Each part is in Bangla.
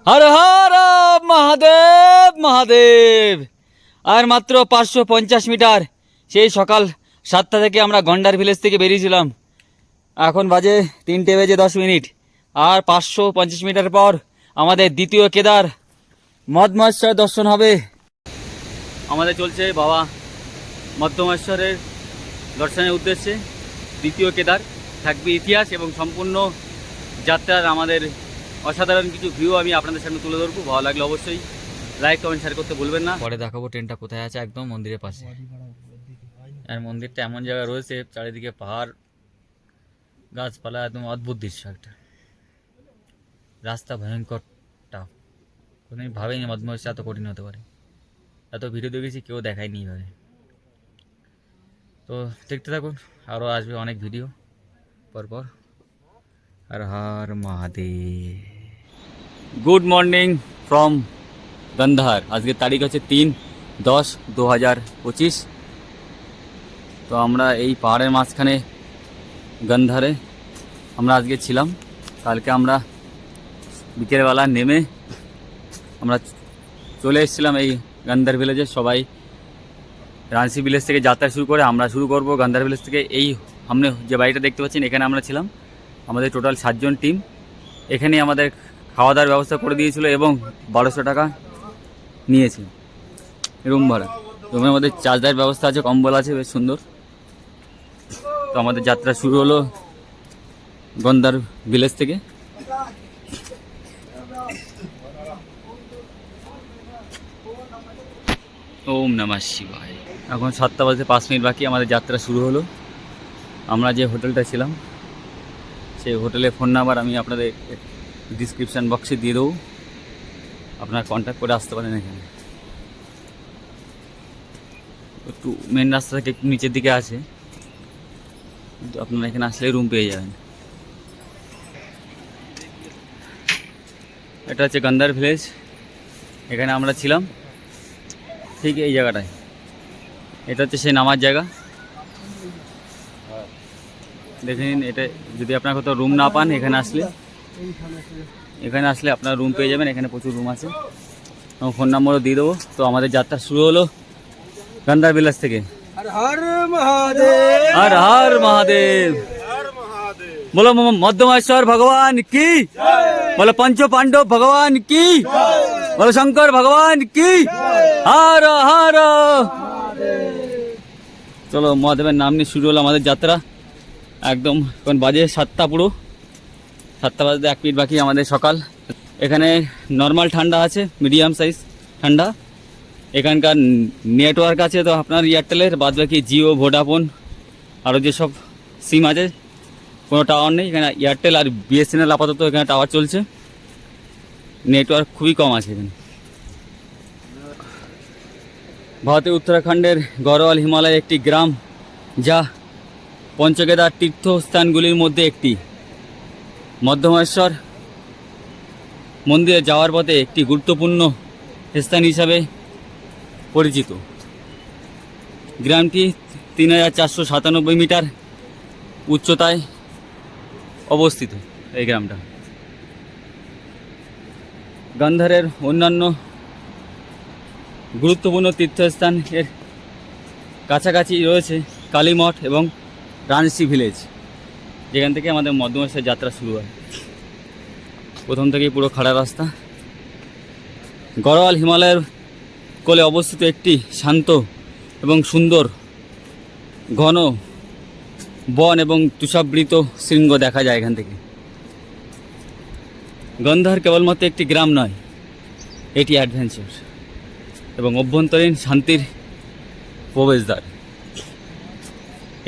হর হর মহাদেব মহাদেব। আর মাত্র 550 মিটার। সেই সকাল 7টা থেকে আমরা গন্ডার ভিলেজ থেকে বেরিয়েছিলাম। এখন বাজে 3:10 আর 550 মিটার পর আমাদের দ্বিতীয় কেদার মধ্যমেশ্বর দর্শন হবে। আমাদের চলছে বাবা মধ্যমেশ্বরের দর্শনের উদ্দেশ্যে দ্বিতীয় কেদার। থাকবে ইতিহাস এবং সম্পূর্ণ যাত্রার আমাদের অসাধারণ কিছু ভিউ আমি আপনাদের সামনে তুলে ধরবো। ভালো লাগলে অবশ্যই লাইক কমেন্ট শেয়ার করতে ভুলবেন না। পরে দেখাবো ট্রেনটা কোথায় আছে, একদম মন্দিরের পাশে। আর মন্দিরটা এমন জায়গায় রয়েছে, চারিদিকে পাহাড় গাছপালা, একদম অদ্ভুত দৃশ্য একটা। রাস্তা ভয়ঙ্কর টাফ, কোনোদিন ভাবেনি মধ্যমস্যা এত কঠিন হতে পারে। এত ভিডিও দেখেছি, কেউ দেখায়নি এইভাবে। তো দেখতে থাকুন, আরও আসবে অনেক ভিডিও পরপর। Har Har Mahadev. Good morning from Gandhar. আজকের তারিখ হচ্ছে 3/10/2025। তো আমরা এই পাহাড়ের মাঝখানে গন্ধারে আমরা আজকে ছিলাম। কালকে আমরা বিকেলবেলা নেমে আমরা চলে এসেছিলাম এই গন্ধার ভিলেজে। সবাই রাঞ্চি ভিলেজ থেকে যাত্রা শুরু করে আমরা শুরু করব গন্ধার ভিলেজ থেকে। এই সামনে যে বাড়িটা দেখতে পাচ্ছেন, এখানে আমরা ছিলাম। আমাদের টোটাল 7 জন টিম। এখানেই আমাদের খাওয়া দাওয়ার ব্যবস্থা করে দিয়েছিল এবং 1200 টাকা নিয়েছে রুম ভাড়া। রুমের মধ্যে চার্জার ব্যবস্থা আছে, কম্বল আছে, বেশ সুন্দর। তো আমাদের যাত্রা শুরু হলো গন্ধার ভিলেজ থেকে। ওম নমঃ শিবায়। এখন 7টা বাজে 5 মিনিট বাকি, আমাদের যাত্রা শুরু হলো। আমরা যে হোটেলটা ছিলাম সেই হোটেলের ফোন নাম্বার আমি আপনাদের ডিসক্রিপশান বক্সে দিয়ে দেবো, আপনারা কন্ট্যাক্ট করে আসতে পারেন। এখানে একটু মেন রাস্তা থেকে একটু নিচের দিকে আছে, কিন্তু আপনারা এখানে আসলে রুম পেয়ে যাবেন। এটা হচ্ছে গন্ধার ভিলেজ, এখানে আমরা ছিলাম ঠিক এই জায়গাটায়। এটা হচ্ছে সেই নামার জায়গা, দেখে নিন। এটা যদি আপনার কোথাও রুম না পান, এখানে আসলে আপনার রুম পেয়ে যাবেন। এখানে প্রচুর রুম আছে, আমার ফোন নাম্বারও দিয়ে দেবো। তো আমাদের যাত্রা শুরু হলো গন্ধার ভিলেজ থেকে। হর হর মহাদেব, হর হর মহাদেব। বলো মধ্যমেশ্বর ভগবান কি, বলো পঞ্চ পাণ্ডব ভগবান কি, বলো শঙ্কর ভগবান কি। হর হর। চলো, মহাদেবের নাম নিয়ে শুরু হলো আমাদের যাত্রা। একদম এখন বাজে 7টা, পুরো 7টা বাজতে 1 মিনিট বাকি আমাদের সকাল। এখানে নর্মাল ঠান্ডা আছে, মিডিয়াম সাইজ ঠান্ডা। এখানকার নেটওয়ার্ক আছে তো আপনার এয়ারটেলের, বাদ বাকি জিও, ভোডাফোন আরও যেসব সিম আছে কোনো টাওয়ার নেই। এখানে এয়ারটেল আর বিএসএনএল আপাতত এখানে টাওয়ার চলছে, নেটওয়ার্ক খুবই কম আছে এখানে। ভারতের উত্তরাখণ্ডের গড়ওয়াল হিমালয়ের একটি গ্রাম, যা পঞ্চকেদার তীর্থস্থানগুলির মধ্যে একটি। মধ্যমেশ্বর মন্দিরে যাওয়ার পথে একটি গুরুত্বপূর্ণ স্থান হিসাবে পরিচিত। গ্রামটি 3497 মিটার উচ্চতায় অবস্থিত। এই গ্রামটা গন্ধারের অন্যান্য গুরুত্বপূর্ণ তীর্থস্থান এর কাছাকাছি রয়েছে কালীমঠ এবং রাঞ্চি ভিলেজ, যেখান থেকে আমাদের মধ্যমেশ্বর যাত্রা শুরু হয়। প্রথম থেকেই পুরো খাড়া রাস্তা। গড়ওয়াল হিমালয়ের কোলে অবস্থিত একটি শান্ত এবং সুন্দর ঘন বন এবং তুষাবৃত শৃঙ্গ দেখা যায় এখান থেকে। গন্ধার কেবলমাত্র একটি গ্রাম নয়, এটি অ্যাডভেঞ্চার এবং অভ্যন্তরীণ শান্তির প্রবেশদ্বার।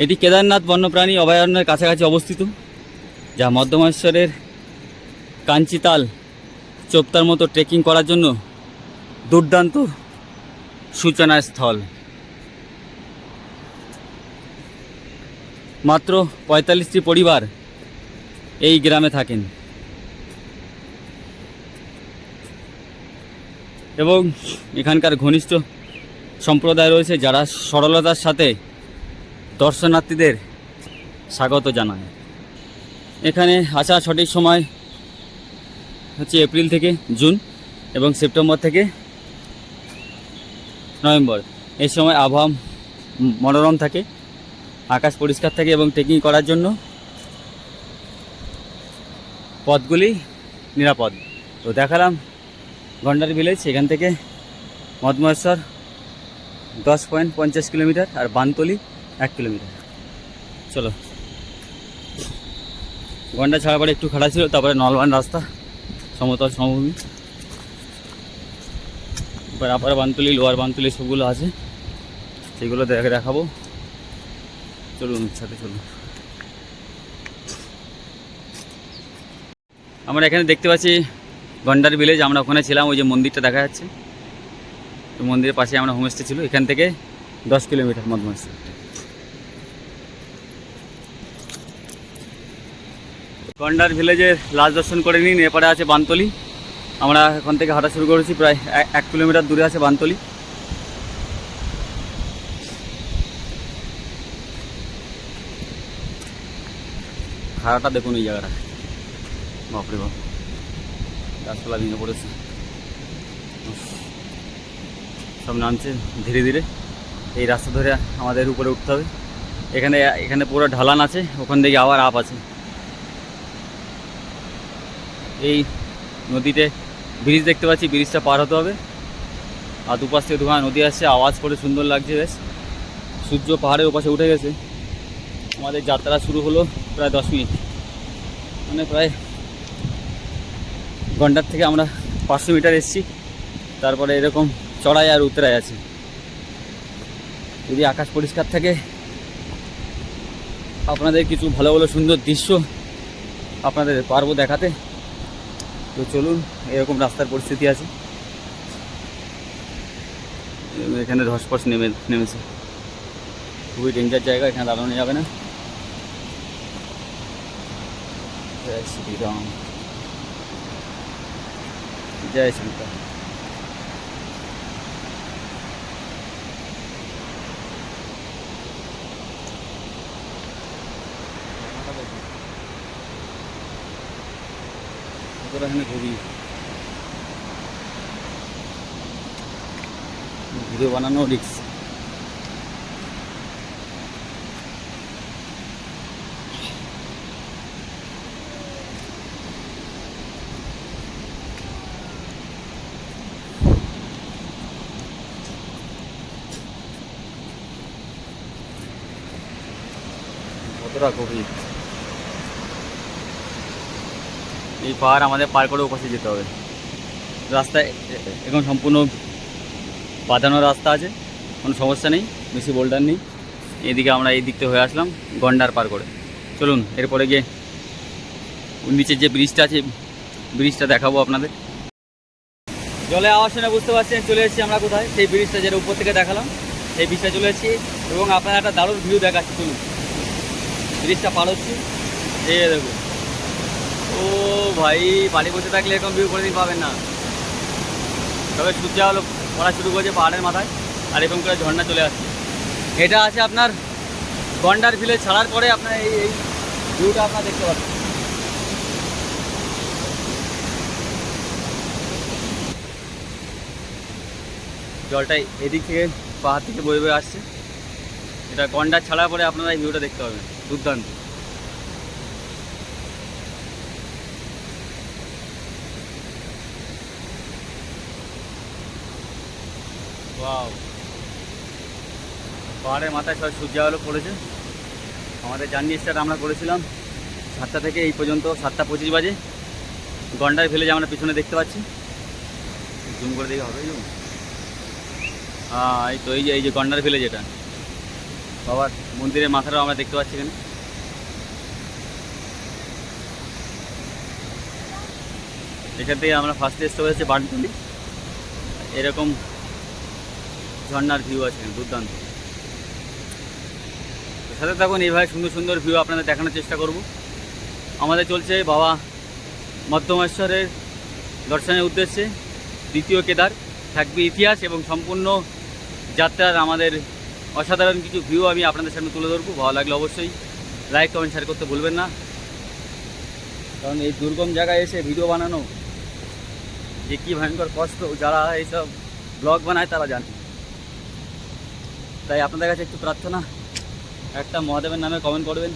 এটি কেদারনাথ বন্যপ্রাণী অভয়ারণ্যের কাছাকাছি অবস্থিত, যা মধ্যমেশ্বরের কাঞ্চিতাল চোপতার মতো ট্রেকিং করার জন্য দুর্দান্ত সূচনা স্থল। মাত্র 45টি পরিবার এই গ্রামে থাকেন এবং এখানকার ঘনিষ্ঠ সম্প্রদায় রয়েছে, যারা সরলতার সাথে দর্শনার্থীদের স্বাগত জানায়। এখানে আসার সঠিক সময় হচ্ছে এপ্রিল থেকে জুন এবং সেপ্টেম্বর থেকে নভেম্বর। এই সময় আবহাওয়া মনোরম থাকে, আকাশ পরিষ্কার থাকে এবং ট্রেকিং করার জন্য পথগুলি নিরাপদ। তো দেখালাম গন্ডার ভিলেজ, এখান থেকে মধমহেশ্বর 10.50 কিলোমিটার আর বানতলি 1 কিলোমিটার। চলো, গন্ডার ছাড়া পরে একটু খাড়া ছিল, তারপরে নলবান রাস্তা, সমতল সমভূমি। এবার আপার বানতলি, লোয়ার বানতলি সবগুলো আছে, সেগুলো দেখাবো। চলুন সাথে চলুন। আমরা এখানে দেখতে পাচ্ছি গন্ডার ভিলেজ, আমরা ওখানে ছিলাম, ওই যে মন্দিরটা দেখা যাচ্ছে, ওই মন্দিরের পাশে আমরা হোমস্টে ছিল। এখান থেকে 10 কিলোমিটার মধমহেশ্বর। গন্ডার ভিলেজের লাস্ট দর্শন করে নিন, এরপরে আছে বানতলি। আমরা এখান থেকে হাঁটা শুরু করেছি, প্রায় 1 কিলোমিটার দূরে আছে বানতলি। খাড়াটা দেখুন এই জায়গাটা, বাপরে বাপ, গাছপালা ভেঙে পড়েছে, সব নামছে ধীরে ধীরে। এই রাস্তা ধরে আমাদের উপরে উঠতে হবে। এখানে পুরো ঢালান আছে, ওখান থেকে আবার আপ আছে। এই নদীতে ব্রিজ দেখতে পাচ্ছি, ব্রিজটা পার হতে হবে। আর দুপাশ থেকে দুখানা নদী আসছে, আওয়াজ করে সুন্দর লাগছে বেশ। সূর্য পাহাড়ের ওপাশে উঠে গেছে। আমাদের যাত্রা শুরু হলো প্রায় 10 মিনিট, মানে প্রায় গন্ডার থেকে আমরা 500 মিটার এসেছি। তারপরে এরকম চড়াই আর উতরাই আছে। যদি আকাশ পরিষ্কার থাকে, আপনাদের কিছু ভালো ভালো সুন্দর দৃশ্য আপনাদের পারবো দেখাতে। তো চলুন, এরকম রাস্তার পরিস্থিতি আছে। এখানে ধসপস নেমেছে, খুবই ডেঞ্জার জায়গা, এখানে দাঁড়ানো যাবে না। জয় শ্রীরাম, জয় শঙ্কর। এখানে ঘুরি, ভিডিও বানানো রিস্ক। কতটা গভীর এই পাহাড়, আমাদের পার করে ওপাশে যেতে হবে। রাস্তায় এখন সম্পূর্ণ বাঁধানো রাস্তা আছে, কোনো সমস্যা নেই, বেশি বোল্ডার নেই। এদিকে আমরা এই দিকতে হয়ে আসলাম গন্ডার পার করে। চলুন, এরপরে গিয়ে নিচের যে ব্রিজটা আছে, ব্রিজটা দেখাবো আপনাদের। জলে আওয়াজ শুনে বুঝতে পারছেন চলে এসেছি আমরা কোথায়, সেই ব্রিজটা যেটা উপর থেকে দেখালাম, সেই ব্রিজটা চলে এসেছি এবং আপনারা একটা দারুণ ভিউ দেখাচ্ছি। চলুন, ব্রিজটা পার হচ্ছি, এই দেখুন। ও ভাই, বাড়ি বসে থাকলে এরকম ভিউ কোনোদিন পাবেন না। তবে সূর্য আলো পড়া শুরু করেছে পাহাড়ের মাথায়, আর এরকম করে ঝর্ণা চলে আসছে। এটা আছে আপনার গন্ডার ভিলেজ ছাড়ার পরে আপনার এই ভিউটা আপনারা দেখতে পাচ্ছেন। জলটা এদিক থেকে পাহাড় থেকে বয়ে বয়ে আসছে। এটা গন্ডার ছাড়ার পরে আপনারা এই ভিউটা দেখতে পাবেন, দুর্দান্ত। ওয়াও, পাহাড়ের মাথায় সব সূর্য আলো পড়েছে। আমাদের জার্নি স্টার্ট আমরা করেছিলাম 7টা থেকে, এই পর্যন্ত 7টা 25 বাজে। গন্ডার ভিলেজ আমরা পিছনে দেখতে পাচ্ছি, জুম করে দেখে হবে। হ্যাঁ, এই তো এই যে গন্ডার ভিলেজ, এটা বাবার মন্দিরের মাথাটাও আমরা দেখতে পাচ্ছি এখানে। এখান থেকে আমরা ফার্স্টে স্টপ হচ্ছে বানতলি। এরকম ঝর্ণার ভিউ আছে দুর্দান্ত। সাথে থাকুন, এইভাবে সুন্দর সুন্দর ভিউ আপনাদের দেখানোর চেষ্টা করব। আমাদের চলছে বাবা মধ্যমেশ্বরের দর্শনের উদ্দেশ্যে দ্বিতীয় কেদার। থাকবে ইতিহাস এবং সম্পূর্ণ যাত্রার আমাদের অসাধারণ কিছু ভিউ আমি আপনাদের সামনে তুলে ধরবো। ভালো লাগলে অবশ্যই লাইক কমেন্ট শেয়ার করতে ভুলবেন না, কারণ এই দুর্গম জায়গায় এসে ভিডিও বানানো যে কী ভয়ঙ্কর কষ্ট যারা এইসব ব্লগ বানায় তারা জানে। তাই আপনাদের কাছে একটু প্রার্থনা, একটা মহাদেবের নামে কমেন্ট করবেন,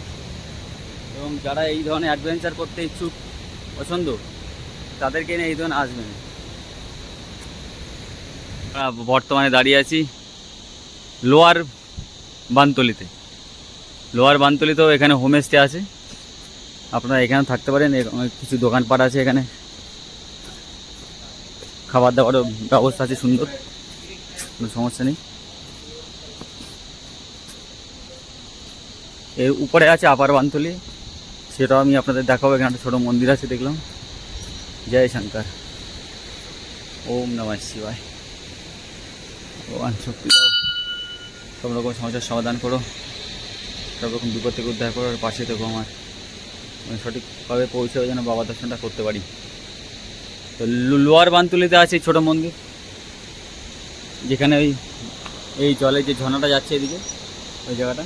এবং যারা এই ধরনের অ্যাডভেঞ্চার করতে ইচ্ছুক পছন্দ তাদেরকে নিয়ে এই ধরনের আসবেন। বর্তমানে দাঁড়িয়ে আছি লোয়ার বানতলিতে। লোয়ার বানতলিতেও এখানে হোমস্টে আছে, আপনারা এখানে থাকতে পারেন। কিছু দোকানপাট আছে, এখানে খাবার দাবারও ব্যবস্থা আছে সুন্দর, কোনো সমস্যা নেই। এর উপরে আছে আপার বানতলি, সেটাও আমি আপনাদের দেখাবো। এখানে একটা ছোটো মন্দির আছে দেখলাম। জয় শঙ্কর, ওম নমঃ শিবায়। ভগবান শক্তি দাও, সব রকম সমস্যার সমাধান করো, সব রকম বিপদ থেকে উদ্ধার করো, আর পাশে থেকো আমার, সঠিকভাবে পৌঁছেও যেন বাবা দর্শনটা করতে পারি। তো লোয়ার বানতলিতে আছে ছোটো মন্দির, যেখানে এই জলে যে ঝর্ণাটা যাচ্ছে এদিকে, ওই জায়গাটা।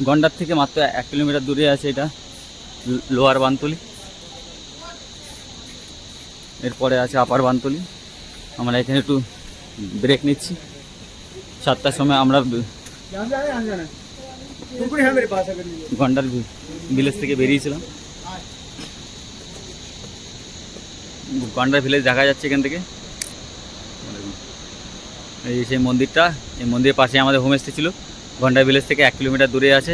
গন্ডার থেকে মাত্র 1 কিলোমিটার দূরে আছে এটা লোয়ার বানতলি। এরপরে আছে আপার বানতলি। আমরা এখানে একটু ব্রেক নিচ্ছি। 7টার সময় আমরা গন্ডার ভিলেজ থেকে বেরিয়েছিলাম। গন্ডার ভিলেজ দেখা যাচ্ছে এখান থেকে। এই সেই মন্দিরটা, এই মন্দিরের পাশে আমাদের হোমস্টে ছিল। গন্ডার ভিলেজ থেকে 1 কিলোমিটার দূরে আছে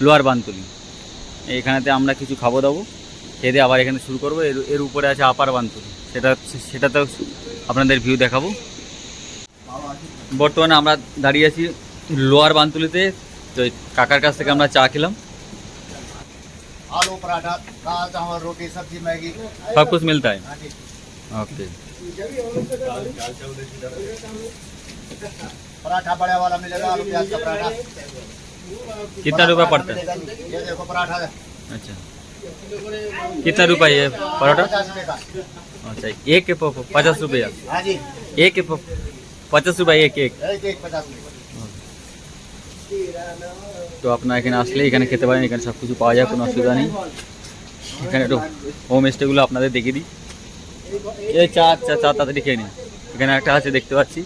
লোয়ার বানতলি। এইখানেতে আমরা কিছু খাবো দাবো, খেয়ে দিয়ে আবার এখানে শুরু করবো। এর উপরে আছে আপার বানতলি, সেটাতেও আপনাদের ভিউ দেখাবো। বর্তমানে আমরা দাঁড়িয়ে আছি লোয়ার বানতলিতে। তো কাকার কাছ থেকে আমরা চা খেলাম। आलू पराठा, दाल चावल रोटी सब्जी मैगी सब कुछ मिलता है। ओके, पराठा बड़े वाला मिलेगा, आलू प्याज का पराठा। कितना रुपया पड़ता है? ये देखो पराठा अच्छा, कितना रुपया ये पराठा? 50 रुपए का। अच्छा, एक के 50 रुपया? हाँ जी, एक के 50 रुपया एक एक। एक एक 50 रुपए। তো আপনারা এখানে আসলে এখানে খেতে পারেন, এখানে সব কিছু পাওয়া যায়, কোনো অসুবিধা নেই। এখানে একটু হোম স্টেগুলো আপনাদের দেখিয়ে দিই। এই চা তাড়াতাড়ি খেয়ে নিন। এখানে একটা আছে দেখতে পাচ্ছি,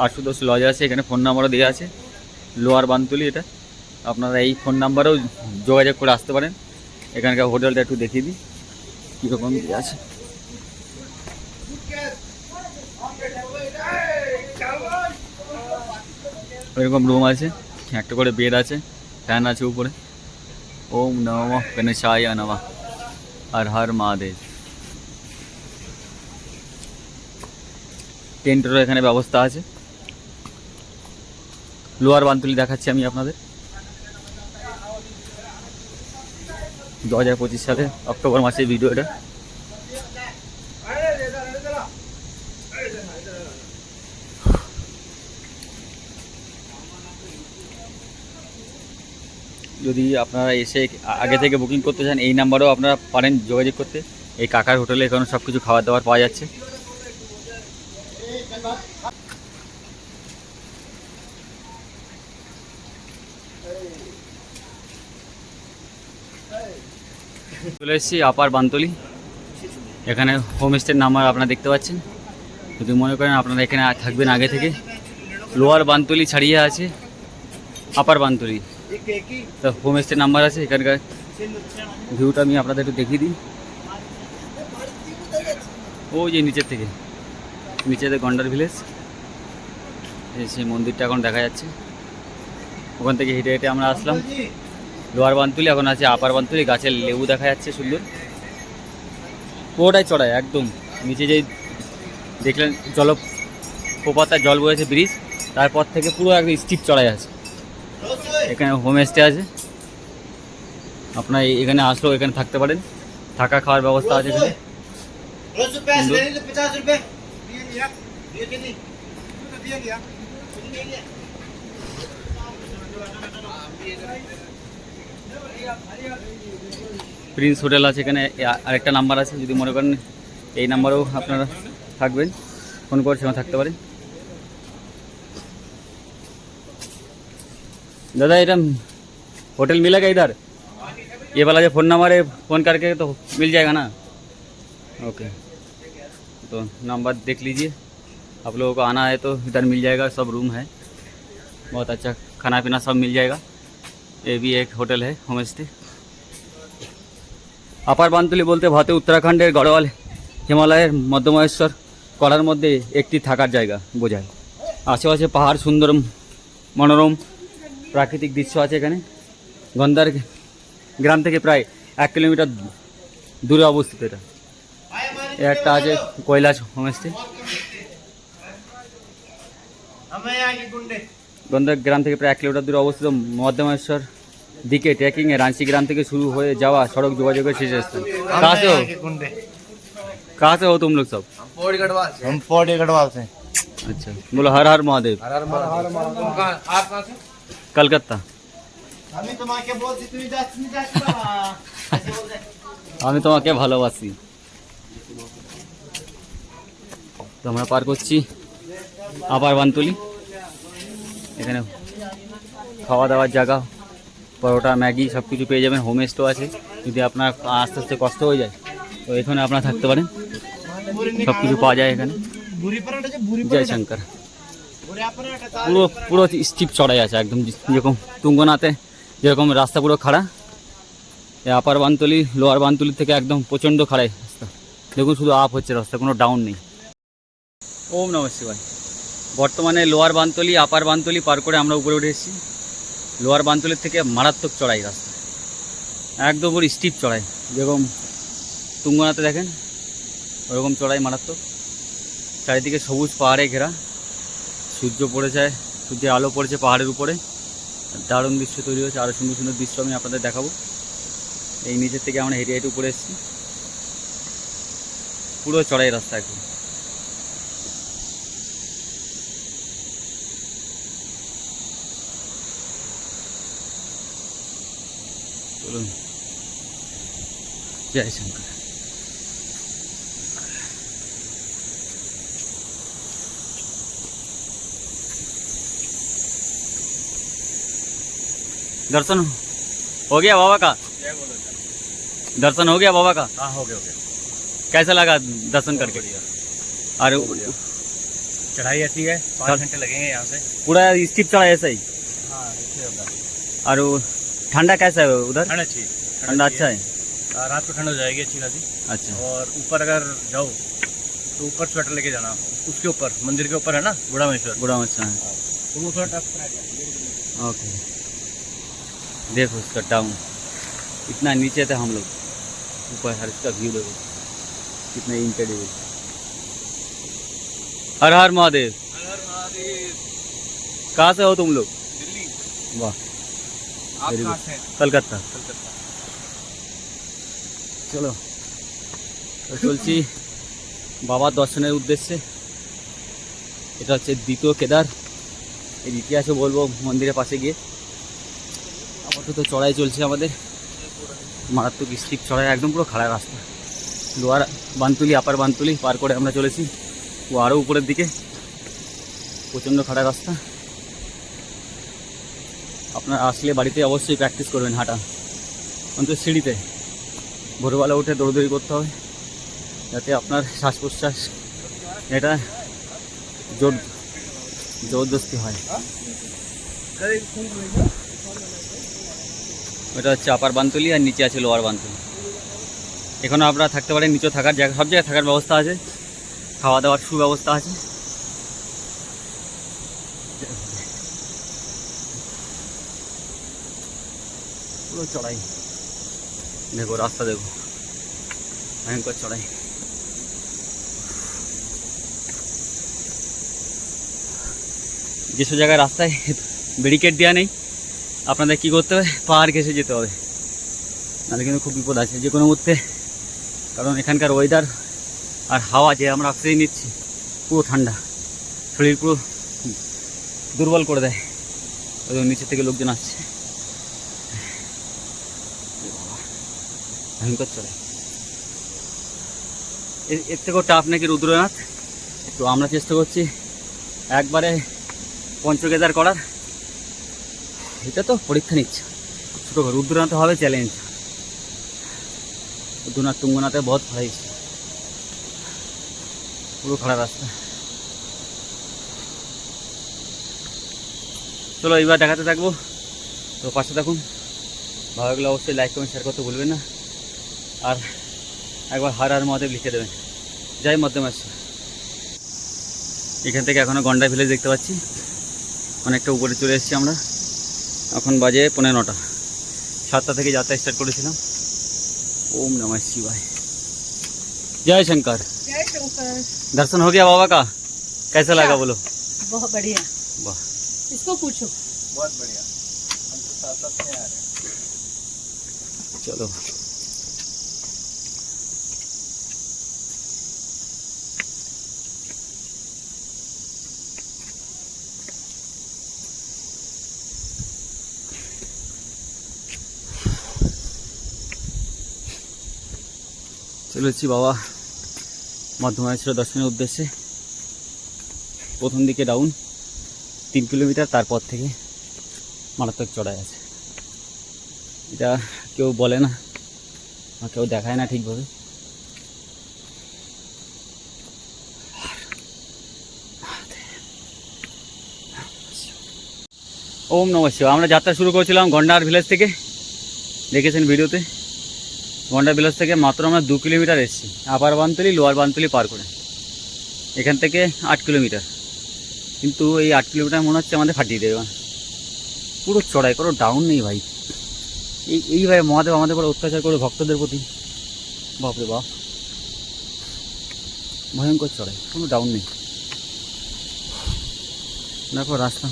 আশুদোষ লজ আছে। এখানে ফোন নাম্বারও দেওয়া আছে, লোয়ার বানতলি এটা। আপনারা এই ফোন নাম্বারেও যোগাযোগ করে আসতে পারেন। এখানকার হোটেলটা একটু দেখিয়ে দিই কীরকম কী আছে। এরকম রুম আছে, একটা করে বেড আছে, ফ্যান আছে উপরে। ওম নমঃ গণেশায় নমঃ, হর হর মহাদেব। টেন্টেরও এখানে ব্যবস্থা আছে। লোয়ার বানতলি দেখাচ্ছি আমি আপনাদের। 2025 সালে অক্টোবর মাসের ভিডিও এটা। যদি আপনারা এসে আগে থেকে বুকিং করতে চান, এই নাম্বারেও আপনারা পারেন যোগাযোগ করতে। এই কাকার হোটেলে এখানে সব কিছু খাবার দাবার পাওয়া যাচ্ছে। চলে এসেছি আপার বানতলি। এখানে হোমস্টের নাম্বার আপনারা দেখতে পাচ্ছেন। যদি মনে করেন আপনারা এখানে থাকবেন আগে থেকে, লোয়ার বানতলি ছাড়িয়ে আছে আপার বানতলি, তো হোমস্টের নাম্বার আছে। এখানকার ভিউটা আমি আপনাদের একটু দেখিয়ে দিই। ওই যে নিচেতে গন্ডার ভিলেজ, সেই মন্দিরটা এখন দেখা যাচ্ছে। ওখান থেকে হেঁটে হেঁটে আমরা আসলাম লোয়ার বানতলি। এখন আছে আপার বানতলি। গাছের লেবু দেখা যাচ্ছে সুন্দর, পুরোটাই চড়ায় একদম নিচে। যেই দেখলেন জলপ্রপাতার জল বয়েছে ব্রিজ, তারপর থেকে পুরো একদম স্টিপ চড়াই আছে। এখানে হোমস্টে আছে, আপনারা এখানে আসলেও এখানে থাকতে পারেন। থাকা খাওয়ার ব্যবস্থা আছে এখানে। প্রিন্স হোটেল আছে এখানে। আরেকটা নাম্বার আছে, যদি মনে করেন এই নাম্বারেও আপনারা থাকবেন, ফোন করে সেখানে থাকতে পারেন। दादा ये होटल मिलेगा इधर? ये वाला जो फ़ोन नंबर है फ़ोन करके तो मिल जाएगा ना? ओके, तो नंबर देख लीजिए, आप लोगों को आना है तो इधर मिल जाएगा, सब रूम है, बहुत अच्छा खाना पीना सब मिल जाएगा। ये भी एक होटल है, होम स्टे। আপার বানতুলি বলতে ভারতের উত্তরাখণ্ডের গড়ওয়াল হিমালয়ের মধ্যমহেশ্বর কলার মধ্যে একটি থাকার জায়গা বোঝায়। আশেপাশে পাহাড়, সুন্দর মনোরম প্রাকৃতিক দৃশ্য আছে এখানে। গন্ধার গ্রাম থেকে প্রায় 1 কিলোমিটার দূরে অবস্থিত এটা। একটা আছে কৈলাস হোমস্টে। গন্ধার গ্রাম থেকে প্রায় 1 কিলোমিটার দূরে অবস্থিত মধ্যমহেশ্বর দিকে ট্রেকিংয়ে রাंची গ্রাম থেকে শুরু হয়ে যাওয়া সড়ক যোগাযোগের শীর্ষস্থান। कहाँ से हो तुम लोग सब? हम पौड़ी गढ़वाल से। अच्छा, बोलो हर हर महादेव। कलकत्ता। আমি তোমাকে বলছি তুমি যাচ্ছি আমি তোমাকে ভালোবাসি। তো আমরা পার করছি আপার বানতুলি। এখানে খাওয়া দাওয়ার জায়গা, পরোটা, ম্যাগি সব কিছু পেয়ে যাবেন। হোম স্টে আছে, যদি আপনার আস্তে আস্তে কষ্ট হয়ে যায় তো এখানে আপনারা থাকতে পারেন, সব কিছু পাওয়া যায় এখানে। জয় শঙ্কর। পুরো পুরো স্টিপ চড়াই আছে একদম, যেরকম তুঙ্গনাথে যেরকম রাস্তা পুরো খাড়া, এই আপার বানতুলি লোয়ার বানতুলি থেকে একদম প্রচণ্ড খাড়াই রাস্তা। দেখুন শুধু আপ হচ্ছে রাস্তা, কোনো ডাউন নেই। ওম নমঃ শিবায়। বর্তমানে লোয়ার বানতুলি আপার বানতুলি পার করে আমরা উপরে উঠে এসেছি। লোয়ার বানতুলির থেকে মারাত্মক চড়াই রাস্তা, একদম পুরো স্টিপ চড়াই, যেরকম তুঙ্গনাথে দেখেন ওরকম চড়াই মারাত্মক। চারিদিকে সবুজ পাহাড়ে ঘেরা, সূর্য পড়ে যায়, সূর্যের আলো পড়েছে পাহাড়ের উপরে, দারুণ দৃশ্য তৈরি হয়েছে। আরও সুন্দর সুন্দর দৃশ্য আমি আপনাদের দেখাবো। এই নিচের থেকে আমরা হেঁটে হেঁটে উপরে এসেছি, পুরো চড়াই রাস্তা একদম। চলুন, জয় শঙ্কর। दर्शन हो गया बाबा का? दर्शन हो गया बाबा का? हाँ हो गया। कैसा लगा दर्शन करके? और चढ़ाई ऐसी है 5 घंटे लगेंगे यहाँ से। पूरा स्टीप चढ़ा ऐसा ही? हाँ ऐसे होगा। और ठंडा कैसा है उधर? ठंड अच्छी, ठंडा अच्छा है। रात को ठंड हो जाएगी अच्छी खासी। अच्छा, और ऊपर अगर जाओ तो ऊपर स्वेटर लेके जाना, उसके ऊपर मंदिर के ऊपर है ना बुढ़ा महेश्वर, बुढ़ा अच्छा है। तो वो थोड़ा टफ है। ओके, देखो उसका टाउन इतना नीचे थे हम लोग, ऊपर हर इसका व्यू देखो कितना इनक्रेडिबल। हर हर महादेव। कहाँ से हो तुम लोग? दिल्ली। वाह, आप Very कहाँ good. से? कलकत्ता। कलकत्ता। চলো তো চলছি বাবার দর্শনের উদ্দেশ্যে। এটা হচ্ছে দ্বিতীয় কেদার। এর ইতিহাসও বলবো মন্দিরের পাশে গিয়ে। আপাতত চড়াই চলছে আমাদের, মারাত্মক স্টিপ চড়াই, একদম পুরো খাড়া রাস্তা। লোয়ার বানতুলি আপার বানতুলি পার করে আমরা চলেছি ও আরও উপরের দিকে, প্রচণ্ড খাড়া রাস্তা। আপনারা আসলে বাড়িতে অবশ্যই প্র্যাকটিস করবেন হাঁটা, অন্তত সিঁড়িতে। ভোরবেলা উঠে দৌড়দৌড়ি করতে হবে যাতে আপনার শ্বাস প্রশ্বাস এটা জবরদস্তি হয়। এটা হচ্ছে আপার বানতুলি আর নিচে আছে লোয়ার বানতুলি। এখানে আপনারা থাকতে পারেন, নিচেও থাকার জায়গা, সব জায়গায় থাকার ব্যবস্থা আছে, খাওয়া দাওয়ার সুব্যবস্থা আছে। পুরো চড়াই, দেখো রাস্তা দেখো, ভয়ঙ্কর চড়াই। যেসব জায়গায় রাস্তায় ব্যারিকেড দেওয়া নেই, আপনাদের কী করতে হবে, পাহাড় ঘেঁষে যেতে হবে, নাহলে কিন্তু খুব বিপদ আছে যে কোনো মুহূর্তে। কারণ এখানকার ওয়েদার আর হাওয়া যে আমরা অক্সিজেন নিচ্ছি পুরো ঠান্ডা, শরীর পুরো দুর্বল করে দেয়। ওই নিচের থেকে লোকজন আসছে, ভয়ঙ্কর চড়াই। এর থেকেও টাফ নাকি রুদ্রনাথ। তো আমরা চেষ্টা করছি একবারে পঞ্চকেদার করার। এটা তো পরীক্ষা নিচ্ছে ছোটো রুদ্রনাথ হবে চ্যালেঞ্জ রুদ্রনাথ তুঙ্গনাথে বহুত ফাইস পুরো খারাপ রাস্তা চলো এইবার দেখাতে থাকবো তো পাশে থাকুন ভালো লাগলে অবশ্যই লাইক কমেন্ট শেয়ার করতে ভুলবেন না আর একবার হার আর মহাদেব লিখে দেবেন যাই মধ্যমাশ্রী এখান থেকে এখনও গন্ডার ভিলেজ দেখতে পাচ্ছি অনেকটা উপরে চলে এসেছি আমরা এখন বাজে 9:15 7টা থেকে যাত্রা স্টার্ट করেছিলাম ओम नमः शिवाय जय शंकर जय शंकर। दर्शन हो गया बाबा का कैसा लगा बोलो बहुत बढ़िया। वाह इसको पूछो। बहुत बढ़िया हम तो साथ साथ में आ रहे हैं चलो চলেছি বাবা মধ্যমায়েশ্বর দর্শনের উদ্দেশ্যে প্রথম দিকে ডাউন 3 কিলোমিটার তারপর থেকে মারাত্মক চড়াই আছে এটা কেউ বলে না বা কেউ দেখায় না ঠিকভাবে ওম নমঃ শিবায় আমরা যাত্রা শুরু করেছিলাম গন্ডার ভিলেজ থেকে দেখেছেন ভিডিওতে গন্ডার ভিলেজ থেকে মাত্র আমরা 2 কিলোমিটার এসেছি আপার বানতলি লোয়ার বানতলি পার করে এখান থেকে 8 কিলোমিটার কিন্তু এই 8 কিলোমিটার মনে হচ্ছে আমাদের ফাটিয়ে দেবে পুরো চড়াই কোনো ডাউন নেই ভাই এইভাবে মহাদেব আমাদের উপর অত্যাচার করে ভক্তদের প্রতি বাপরে বাপ ভয়ঙ্কর চড়াই কোনো ডাউন নেই দেখো রাস্তা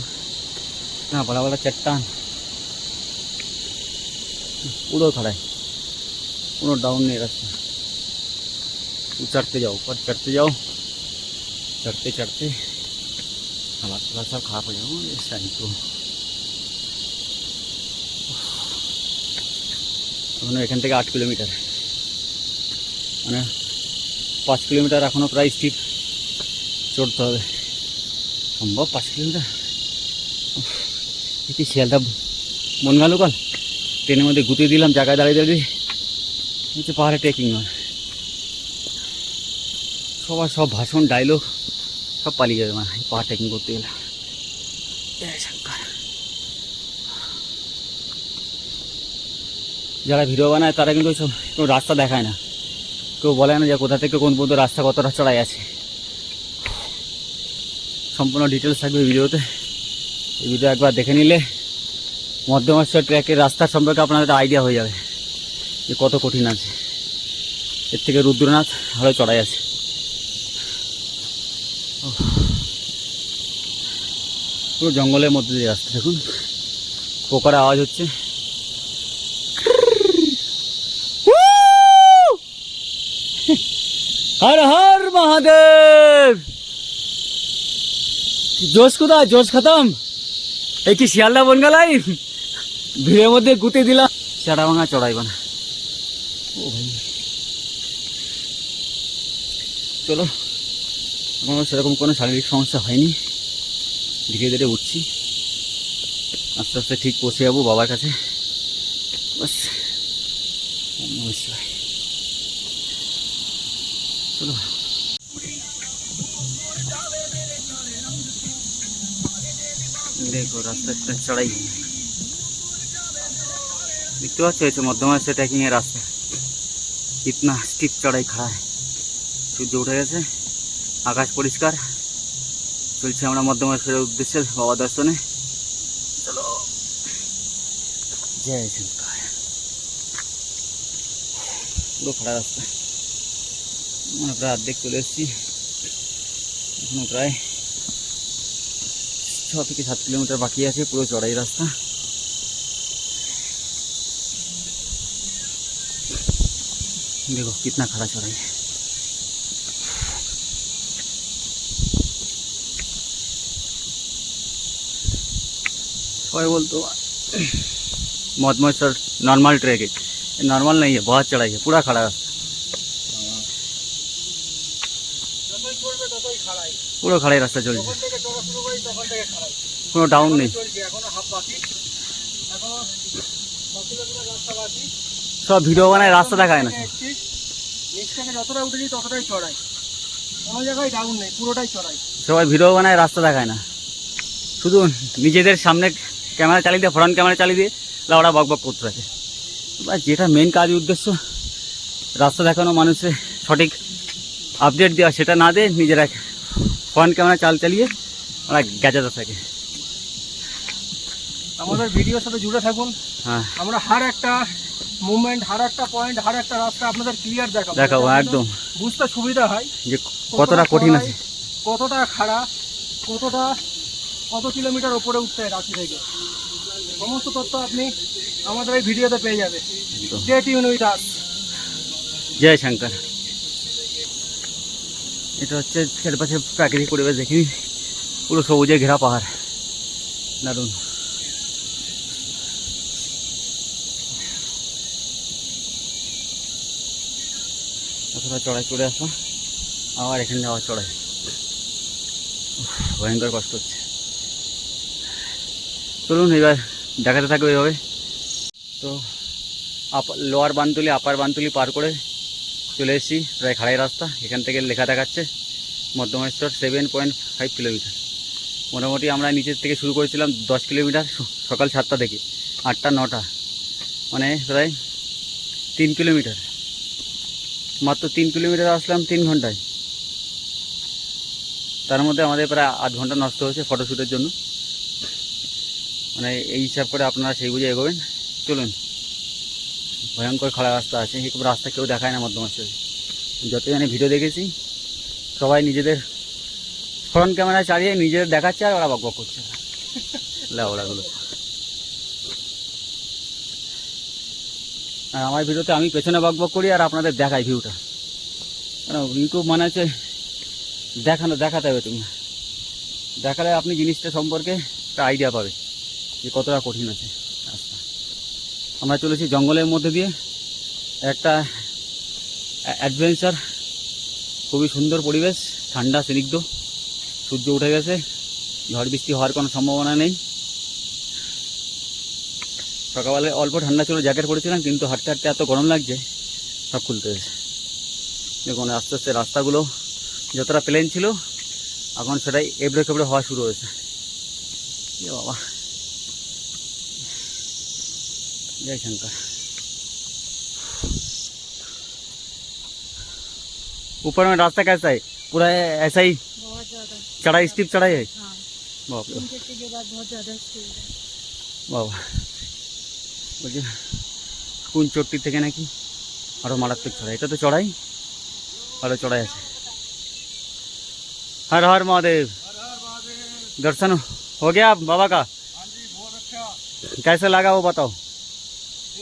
না বড়া বড়া চট্টান পুরো খাড়াই কোনো डाउन नहीं रास्ता चढ़ते जाओ ऊपर चढ़ते जाओ चढ़ते चढ़ते हालात थोड़ा सा खराब हो जाओ इस टाइम तो এখান থেকে 8 কিলোমিটার মানে 5 কিলোমিটার এখনও প্রায় স্টিপ চড়তে হবে সম্ভব 5 কিলোমিটার কি শিয়ালদা মন গেল কাল ট্রেনের মধ্যে গুটিয়ে দিলাম জায়গায় দাঁড়িয়ে দাঁড়িয়ে হচ্ছে পাহাড়ে ট্রেকিং নয় সবার সব ভাষণ ডায়লগ সব পালিয়ে যাবে মানে পাহাড় ট্রেকিং করতে গেলে জয় শঙ্কর যারা ভিডিও বানায় তারা কিন্তু সব কেউ রাস্তা দেখায় না কেউ বলে না যে কোথা থেকে কোন পর্যন্ত রাস্তা কতটা চড়াই আছে সম্পূর্ণ ডিটেলস থাকবে ভিডিওতে এই ভিডিও একবার দেখে নিলে মধ্যমাশ্রয় ট্র্যাকের রাস্তার সম্পর্কে আপনাদের আইডিয়া হয়ে যাবে যে কত কঠিন আছে এর থেকে রুদ্রনাথ আরও চড়াই আছে পুরো জঙ্গলের মধ্যে দিয়ে রাস্তা দেখুন পোকার আওয়াজ হচ্ছে हर हर महादेव जोश কোথায় जोश खत्म এই কি শিয়ালদা বন গেলাই ভিড়ের মধ্যে গুতে দিলাম চাড়া ভাঙা চড়াই বানা ও ভাই চলো আমার সেরকম কোনো শারীরিক সমস্যা হয়নি ধীরে ধীরে উঠছি আস্তে আস্তে ঠিক পৌঁছে যাবো বাবার কাছে বাস নমস্কার চলো देखो रास्ता इतना चढ़ाई है देखते पाচ্ছ এই মধ্যমাশ্রয় ট্রেকিং এর রাস্তা इतना स्टीप चढ़ाई खड़ा है সূর্য উঠে গেছে আকাশ পরিষ্কার চলছে আমরা মধ্যমাশ্রয়ের উদ্দেশ্যে বাবা দর্শনে চলো জয় শঙ্কর পুরো খাড়া রাস্তা আমরা প্রায় অর্ধেক চলে এসেছি এখনো প্রায় 6 থেকে 7 কিলোমিটার বাকি আছে পুরো চড়াই রাস্তা देखो कितना खड़ा चढ़ाई है सबाई बोलते मधमाश्वर नॉर्मल ट्रैक है नॉर्मल नहीं है बहुत चढ़ाई है पूरा खड़ा रास्ता পুরো খাড়াই রাস্তা চলছে কোনো ডাউন নেই এখনো 6 কিলোমিটার রাস্তা বাকি। সব ভিডিও বানায়, রাস্তা দেখায় না। নিচ থেকে যতটা উঠেছি ততটাই চড়াই, কোনো জায়গায় ডাউন নেই, পুরোটাই চড়াই। সবাই ভিডিও বানায়, রাস্তা দেখায় না, শুধু নিজেদের সামনে ক্যামেরা চালিয়ে দিয়ে, ফ্রন্ট ক্যামেরা চালিয়ে দিয়ে লাউড়া বক বক করতে থাকে। এবার যেটা মেন কাজ উদ্দেশ্য রাস্তা দেখানো, মানুষের সঠিক আপডেট দেওয়া, সেটা না দিয়ে নিজেরা ফ্রন্ট ক্যামেরা চালিয়ে ওরা গেজাতে থাকে। আমাদের ভিডিওর সাথে জুড়ে থাকুন। হ্যাঁ, আমরা হার একটা মুভমেন্ট, হার একটা পয়েন্ট, হার একটা রাস্তা আপনাদের ক্লিয়ার দেখাবো, দেখাবো একদম, বুঝতে সুবিধা হয় যে কতটা কঠিন আছে, কতটা খাড়া, কত কিলোমিটার ওপরে উঠতে হয় রাঁচি থেকে। সমস্ত তথ্য আপনি আমাদের এই ভিডিওতে পেয়ে যাবেন। একদম। Stay tune with us. Jai Shankar. এটা হচ্ছে চারপাশে প্রাকৃতিক পরিবেশ, দেখি পুরো সবুজে ঘেরা পাহাড়, দারুণ। এতটা চড়াই চড়ে আসলাম, আবার এখানে যাওয়া চড়াই, ভয়ঙ্কর কষ্ট হচ্ছে। চলুন এবার দেখাতে থাকবে এইভাবে। তো লোয়ার বানতুলি আপার বানতুলি পার করে চলে এসেছি প্রায় খাড়াই রাস্তা। এখান থেকে লেখা দেখাচ্ছে মধ্যমেশ্বর 7.5 কিলোমিটার। মোটামুটি আমরা নিচের থেকে শুরু করেছিলাম 10 কিলোমিটার সকাল 7টা থেকে 8টা 9টা, মানে প্রায় 3 কিলোমিটার। মাত্র 3 কিলোমিটার আসলাম 3 ঘন্টায়। তার মধ্যে আমাদের প্রায় 8 ঘন্টা নষ্ট হয়েছে ফটোশ্যুটের জন্য। মানে এই হিসাব করে আপনারা সেই বুঝে এগোবেন। চলুন, ভয়ঙ্কর খাড়া রাস্তা আছে, এরকম রাস্তা কেউ দেখায় না মধ্যমাসে। যত জানি ভিডিও দেখেছি সবাই নিজেদের ফ্রন্ট ক্যামেরা চালিয়ে নিজেদের দেখাচ্ছে আর ওরা বকবক করছে ওরাগুলো। আর আমার ভিডিওতে আমি পেছনে বকবক করি আর আপনাদের দেখাই ভিউটা। কারণ ইউটিউব মানে হচ্ছে দেখাতে হবে, তুমি দেখালে আপনি জিনিসটা সম্পর্কে একটা আইডিয়া পাবে যে কতটা কঠিন আছে রাস্তা। আমরা চলেছি জঙ্গলের মধ্যে দিয়ে, একটা অ্যাডভেঞ্চার, খুবই সুন্দর পরিবেশ, ঠান্ডা স্নিগ্ধ, সূর্য উঠে গেছে, ঝড় বৃষ্টি হওয়ার কোনো সম্ভাবনা নেই। সকালবেলায় অল্প ঠান্ডা ছিল, জ্যাকেট পরেছিলাম, কিন্তু হাঁটতে হাঁটতে এত গরম লাগছে সব খুলতে হয়েছে। দেখুন আস্তে আস্তে রাস্তাগুলো যতটা প্লেন ছিল এখন সেটাই এবড়ে খেবড়ে হওয়া শুরু হয়েছে। এ বাবা, जय शंकर। ऊपर में रास्ता कैसा है? पूरा ऐसा ही बहुत ज्यादा चढ़ाई, स्टीप चढ़ाई है? हाँ, बाप रे 350 के बाद बहुत ज्यादा स्पीड है। বাবা, বলছি কোন চোটটি থেকে নাকি আরো মারাত্মক চড়াই। এটা তো চড়াই, আরো চড়াই আছে। हर हर महादेव। दर्शन हो गया बाबा का? हाँ जी, बहुत अच्छा, कैसे लगा वो बताओ।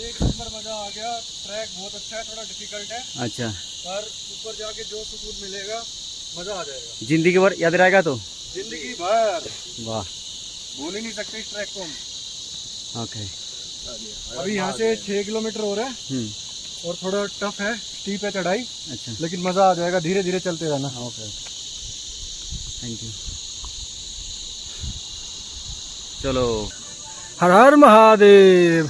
एक नंबर मजा आ गया। ट्रैक बहुत अच्छा है, थोड़ा डिफिकल्ट है, अच्छा, पर ऊपर जाके जो सुकून मिलेगा, मजा आ जाएगा। जिंदगी भर याद रहेगा तो? जिंदगी भर वाह, भूल ही नहीं सकते इस ट्रैक को हम। ओके। अभी यहाँ से 6 किलोमीटर हो रहा है और थोड़ा टफ है, स्टीप है चढ़ाई, अच्छा, लेकिन मजा आ जाएगा। धीरे धीरे चलते रहना। Okay, thank you. चलो, हर हर महादेव।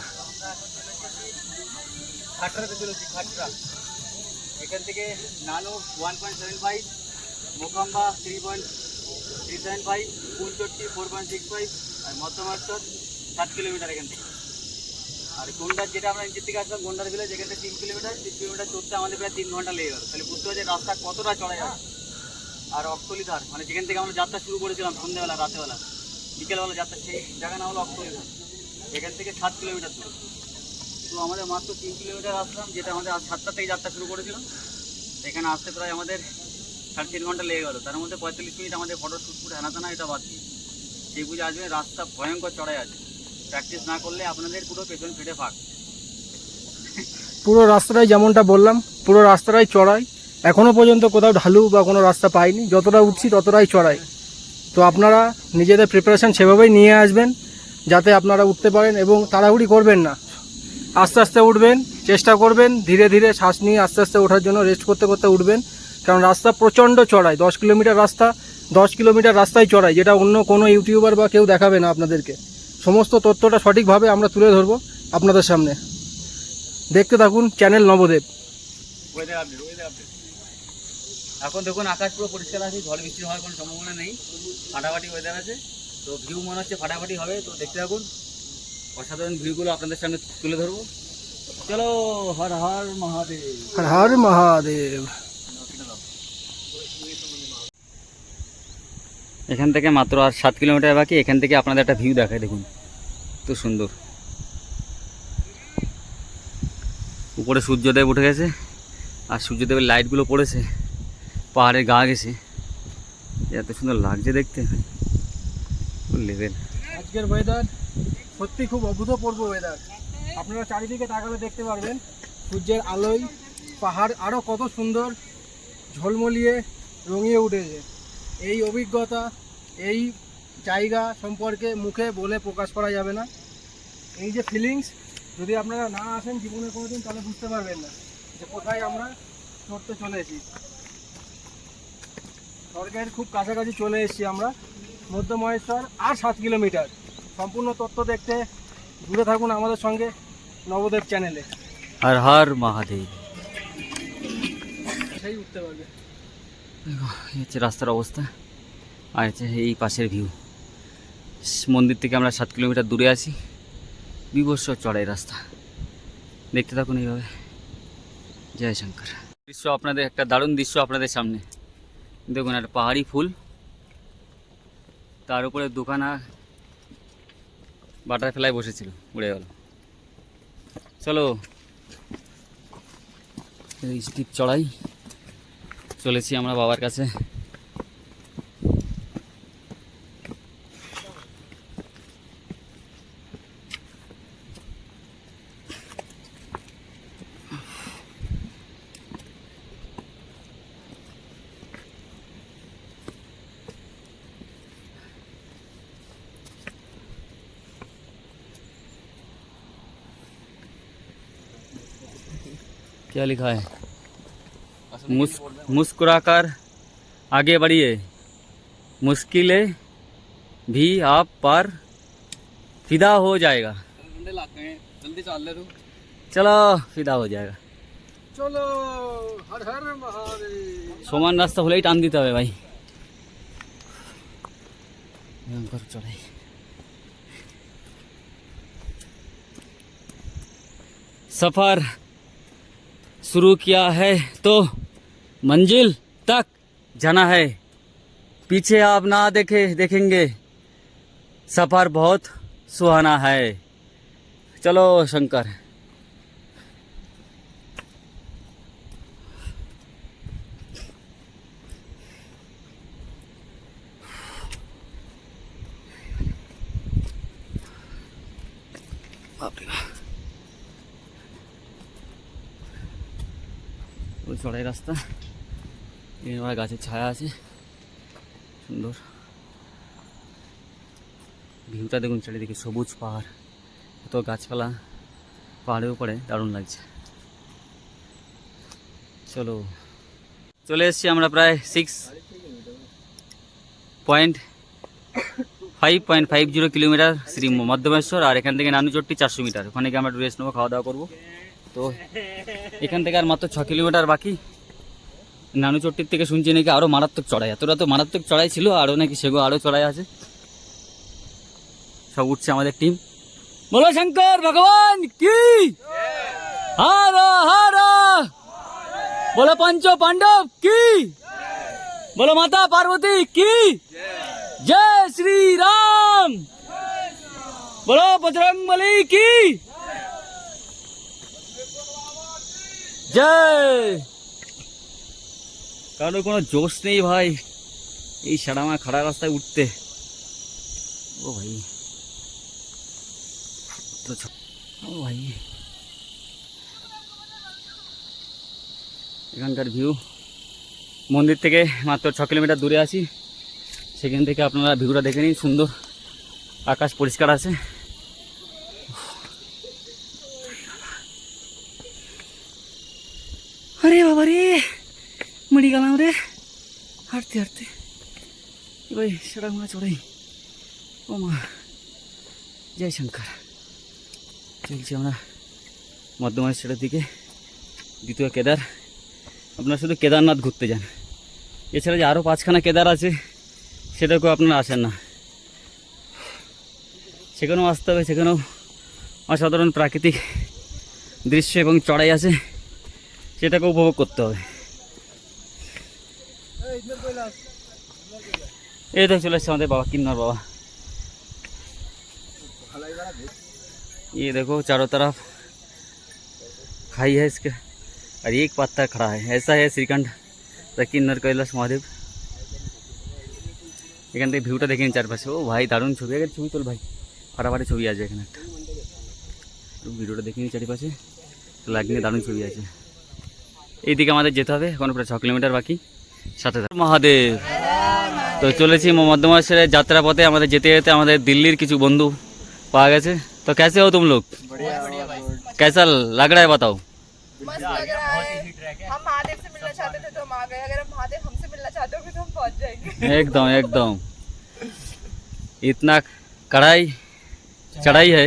খাটরাতে চলেছি, খাটরা। এখান থেকে নানু 1.75, মোকাম্বা 3.375, কুলচট্টি 4.65 আর মধ্যমাত্তর 7 কিলোমিটার এখান থেকে। আর গন্ডার যেটা আমরা নিচের থেকে আসলাম, গন্ডার ভিলেজ, এখান থেকে 3 কিলোমিটার। 3 কিলোমিটার চড়তে আমাদের প্রায় 3 ঘন্টা লেগে গেল। তাহলে বুঝতে পারছি রাস্তা কতটা চড়া যায়। আর অক্তলিধার, মানে যেখান থেকে আমরা যাত্রা শুরু করেছিলাম সন্ধ্যেবেলা, রাতেবেলা, বিকেলবেলা যাত্রা, সেই জায়গা নাম হলো অক্তলিধার। এখান থেকে 7 কিলোমিটার দূর। তো আমাদের মাত্র 3 কিলোমিটার আসলাম, যেটা আমাদের আজ 7টা থেকে যাত্রা শুরু করেছিলাম। এখানে আসতে প্রায় আমাদের 3.5 ঘন্টা লেগে গেল। তার মধ্যে 45 মিনিট আমাদের ফটো শ্যুট হেনাতানা, এটা বাদ দিয়ে সেই বুঝে আসবে। রাস্তা ভয়ঙ্কর চড়াই আছে, প্র্যাকটিস না করলে আপনাদের পুরো পেছন ফেটে ফাঁক। পুরো রাস্তাটাই যেমনটা বললাম, পুরো রাস্তাটাই চড়াই। এখনো পর্যন্ত কোথাও ঢালু বা কোনো রাস্তা পাইনি। যতটা উঠছি ততটাই চড়াই। তো আপনারা নিজেদের প্রিপারেশন সেভাবেই নিয়ে আসবেন যাতে আপনারা উঠতে পারেন, এবং তাড়াহুড়ি করবেন না, আস্তে আস্তে উঠবেন, চেষ্টা করবেন ধীরে ধীরে শ্বাস নিয়ে আস্তে আস্তে ওঠার জন্য, রেস্ট করতে করতে উঠবেন। কারণ রাস্তা প্রচণ্ড চড়াই, 10 কিলোমিটার রাস্তা, 10 কিলোমিটার রাস্তায় চড়াই, যেটা অন্য কোনো ইউটিউবার বা কেউ দেখাবে না আপনাদেরকে। সমস্ত তথ্যটা সঠিকভাবে আমরা তুলে ধরবো আপনাদের সামনে। দেখতে থাকুন চ্যানেল নবদ্বীপ। Weather update. এখন দেখুন আকাশ পুরো পরিষ্কার আছে, ঝড় বৃষ্টি হওয়ার কোনো সম্ভাবনা নেই, ফাটাফাটি ওয়েদার আছে। তো ভিউ মনে হচ্ছে ফাটাফাটি হবে, তো দেখতে থাকুন। অসাধারণ ভিউগুলো আপনাদের সামনে তুলে ধরবো। চলো, হর হর মহাদেব। হর হর মহাদেব। এখান থেকে মাত্র আর 7 কিলোমিটার বাকি। এখান থেকে আপনাদের একটা ভিউ দেখায়, দেখুন তো সুন্দর। উপরে সূর্যদেব উঠে গেছে আর সূর্যদেবের লাইটগুলো পড়েছে পাহাড়ের গা গেছে, এত সুন্দর লাগছে দেখতে, লেভেল। আজকের ওয়েদার সত্যি খুব অভূতপূর্ব ওয়েদার। আপনারা চারিদিকে তাকালে দেখতে পারবেন সূর্যের আলোয় পাহাড় আরও কত সুন্দর ঝলমলিয়ে রঙিয়ে উঠেছে। এই অভিজ্ঞতা, এই জায়গা সম্পর্কে মুখে বলে প্রকাশ করা যাবে না। এই যে ফিলিংস, যদি আপনারা না আসেন জীবনে কোনোদিন, তাহলে বুঝতে পারবেন না যে কোথায় আমরা চড়তে চলে এসেছি। স্বর্গের খুব কাছাকাছি চলে এসেছি আমরা। মধ্য মহেশ্বর আর 7 কিলোমিটার। সম্পূর্ণ তথ্য দেখতে দূরে থাকুন আমাদের সঙ্গে নবদ্বীপ চ্যানেলে। হর হর মহাদেব। সেই উঠতে পারবে। এই হচ্ছে রাস্তার অবস্থা, আর হচ্ছে এই পাশের ভিউ। মন্দির থেকে আমরা 7 কিলোমিটার দূরে আছি। বিভৎস চড়াই রাস্তা, দেখতে থাকুন এইভাবে। জয় শঙ্কর। দৃশ্য আপনাদের, একটা দারুণ দৃশ্য আপনাদের সামনে দেখুন। একটা পাহাড়ি ফুল, তার উপরে দোকান আর বাটারফ্লাই বসেছিল, উড়ে গেল। চলো, এই স্টিপ চড়াই চলেছি আমরা বাবার কাছে। क्या लिखा है? मुस्कुराकर आगे बढ़िए, मुश्किलें भी आप पर फिदा हो जाएगा। जल्दी चल ले तू। चलो, फिदा हो जाएगा। চলো, হর হর মহাদেব। সমান রাস্তা হলেই টান দিতে হবে ভাই। ভয়ঙ্কর চড়াই। सफर शुरू किया है तो मंजिल तक जाना है, पीछे आप ना देखेंगे सफर बहुत सुहाना है। चलो शंकर। बाप रे बाप। ওই চড়াই রাস্তা, এবার গাছের ছায়া আছে, সুন্দর ভিউটা দেখুন। চারিদিকে সবুজ পাহাড়, এত গাছপালা পাহাড়ের উপরে, দারুণ লাগছে। চলো, চলে এসেছি আমরা প্রায় 6.550 কিলোমিটার শ্রী মধ্যমেশ্বর। আর এখান থেকে নানুচট্টি 400 মিটার। ওখানে গিয়ে আমরা রেস্ট নেবো, খাওয়া দাওয়া করবো। তো এখান থেকে আর মাত্র 6 কিলোমিটার বাকি। নানুচট্টির থেকে শুনছি নাকি আরও মারাত্মক চড়াই, এতটা তো মারাত্মক চড়াই ছিল, আরও নাকি সেগুলো আরও চড়াই আছে। সব উঠছে আমাদের টিম। বলো শঙ্কর ভগবান কি, হারা হারা। বলো পঞ্চ পাণ্ডব কি, বলো মাতা পার্বতী কি, জয় শ্রী রাম। বলো বজরংবলী কি জয়। কারণ কোনো জোশ নেই ভাই এই সাড়ামা খাড়া রাস্তায় উঠতে। ও ভাই, ও ভাই, এখানকার ভিউ। মন্দির থেকে মাত্র 6 কিলোমিটার দূরে আছি, সেখান থেকে আপনারা ভিউটা দেখে নিন। সুন্দর আকাশ পরিষ্কার আছে। আরে বাবা রে, মরে গেলাম রে হাঁটতে হাঁটতে। ভাই সেটা মনে চড়াই, ও মা জয় শঙ্কর। চলছি আমরা মধ্যমানেশ্বরের দিকে, দ্বিতীয় কেদার। আপনারা শুধু কেদারনাথ ঘুরতে যান, এছাড়া যে আরও 5খানা কেদার আছে সেটাকেও আপনারা আসেন না। সেখানেও আসতে হবে, সেখানেও অসাধারণ প্রাকৃতিক দৃশ্য এবং চড়াই আছে, সেটাকে উপভোগ করতে হবে। এই তো চলে এসছে আমাদের বাবা, কিন্নর বাবা। ये देखो चारों तरफ खाई है इसके, और एक पत्थर खड़ा है। ऐसा है श्रीखंड কিন্নর কৈলাস মহাদেব। এখান থেকে ভিউটা দেখে নিন চারপাশে। ও ভাই দারুণ ছবি, আগে ছবি তোল ভাই, ফাটাফাটি ছবি আছে এখানে একটা। ভিডিওটা দেখে নিন চারিপাশে, লাগলে দারুণ ছবি আছে। এইদিকে আমাদের যেতে হবে, এখন প্রায় 6 কিলোমিটার বাকি। সাথে মহাদেব। তো চলেছি মধ্যমানেশ্বরের যাত্রাপথে। আমাদের যেতে যেতে আমাদের দিল্লির কিছু বন্ধু পাওয়া গেছে। तो कैसे हो तुम लोग? कैसा लग रहा है बताओ? मस्त लग रहा है। हम महादेव से मिलना चाहते थे तो हम आ गए, अगर हम महादेव हमसे मिलना चाहते होंगे तो हम पहुंच जाएंगे। एकदम एकदम। इतना कड़ाई चढ़ाई है,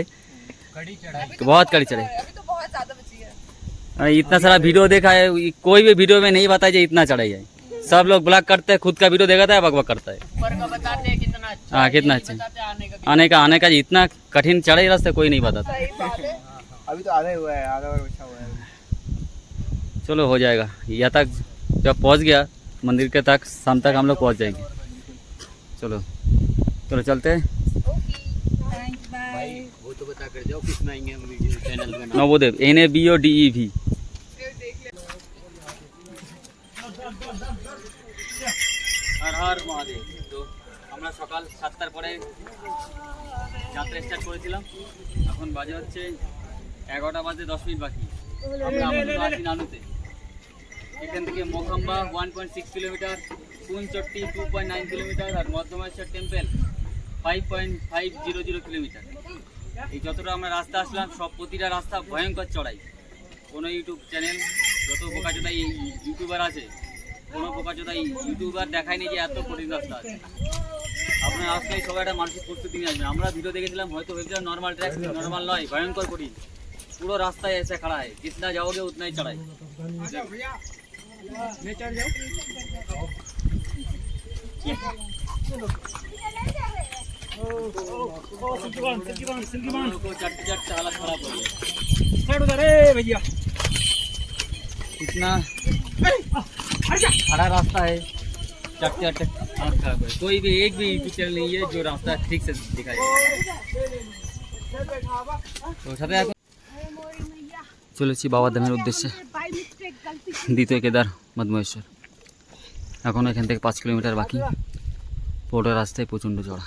बहुत कड़ी चढ़ाई। अभी तो बहुत ज्यादा बची है। अरे इतना सारा वीडियो देखा है, कोई भी वीडियो में नहीं बताया जो इतना चढ़ाई है। सब लोग ब्लॉग करते हैं, खुद का वीडियो देखता है, बकबक करता है। हाँ कितना अच्छा आने का इतना कठिन चढ़ाई रास्ते कोई नहीं बताता। सही बात है। अभी तो आधा हुआ है, आधा और बचा हुआ है। चलो हो जाएगा, यहाँ तक जब पहुँच गया मंदिर के तक, शाम तक हम लोग पहुँच जाएंगे। चलो चलो चलते हैं। बाय। वो तो बता कर जाओ किस में आएंगे हम वीडियो चैनल का नाम। नवोदेव NABODEV। हर हर महादेव। তো আমরা সকাল 7টার পরে যাত্রা স্টার্ট করেছিলাম, এখন বাজে হচ্ছে 11টা বাজে 10 মিনিট বাকি। আমরা আপাতত আছি নানুতে। এখান থেকে মোখাম্বা 1.6 কিলোমিটার, কুনচট্টি 2.9 কিলোমিটার, আর মধ্যমানেশ্বর টেম্পল 5.500 কিলোমিটার। এই যতটা আমরা রাস্তা আসলাম, সব প্রতিটা রাস্তা ভয়ঙ্কর চড়াই। কোনো ইউটিউব চ্যানেল, যত বোকাচোদা ইউটিউবার আছে, কোনো বোকাচোদা ইউটিউবার দেখায়নি যে এত কঠিন রাস্তা আছে। আপনার আসলে সবাই একটা মানসিক প্রস্তুতি নিয়ে আসবেন। আমরা ভিডিও দেখেছিলাম, হয়তো ভেবেছিলাম নর্মাল ট্র্যাক, নর্মাল নয়, ভয়ঙ্কর কঠিন। পুরো রাস্তায় এসে खड़ा है, जितना जाओगे उतना ही चढ़ाई। चट्टे हालत खराब हो गया, इतना खड़ा रास्ता है, चट्टे हालत खराब है। कोई भी एक भी यूट्यूब चैनल नहीं है जो रास्ता ठीक से दिखाए। तो साथे চলেছি বাবাধামের উদ্দেশ্যে, দ্বিতীয় কেদার মধ্যমানেশ্বর। এখন এখান থেকে 5 কিলোমিটার বাকি। পুরো রাস্তায় প্রচণ্ড চড়া,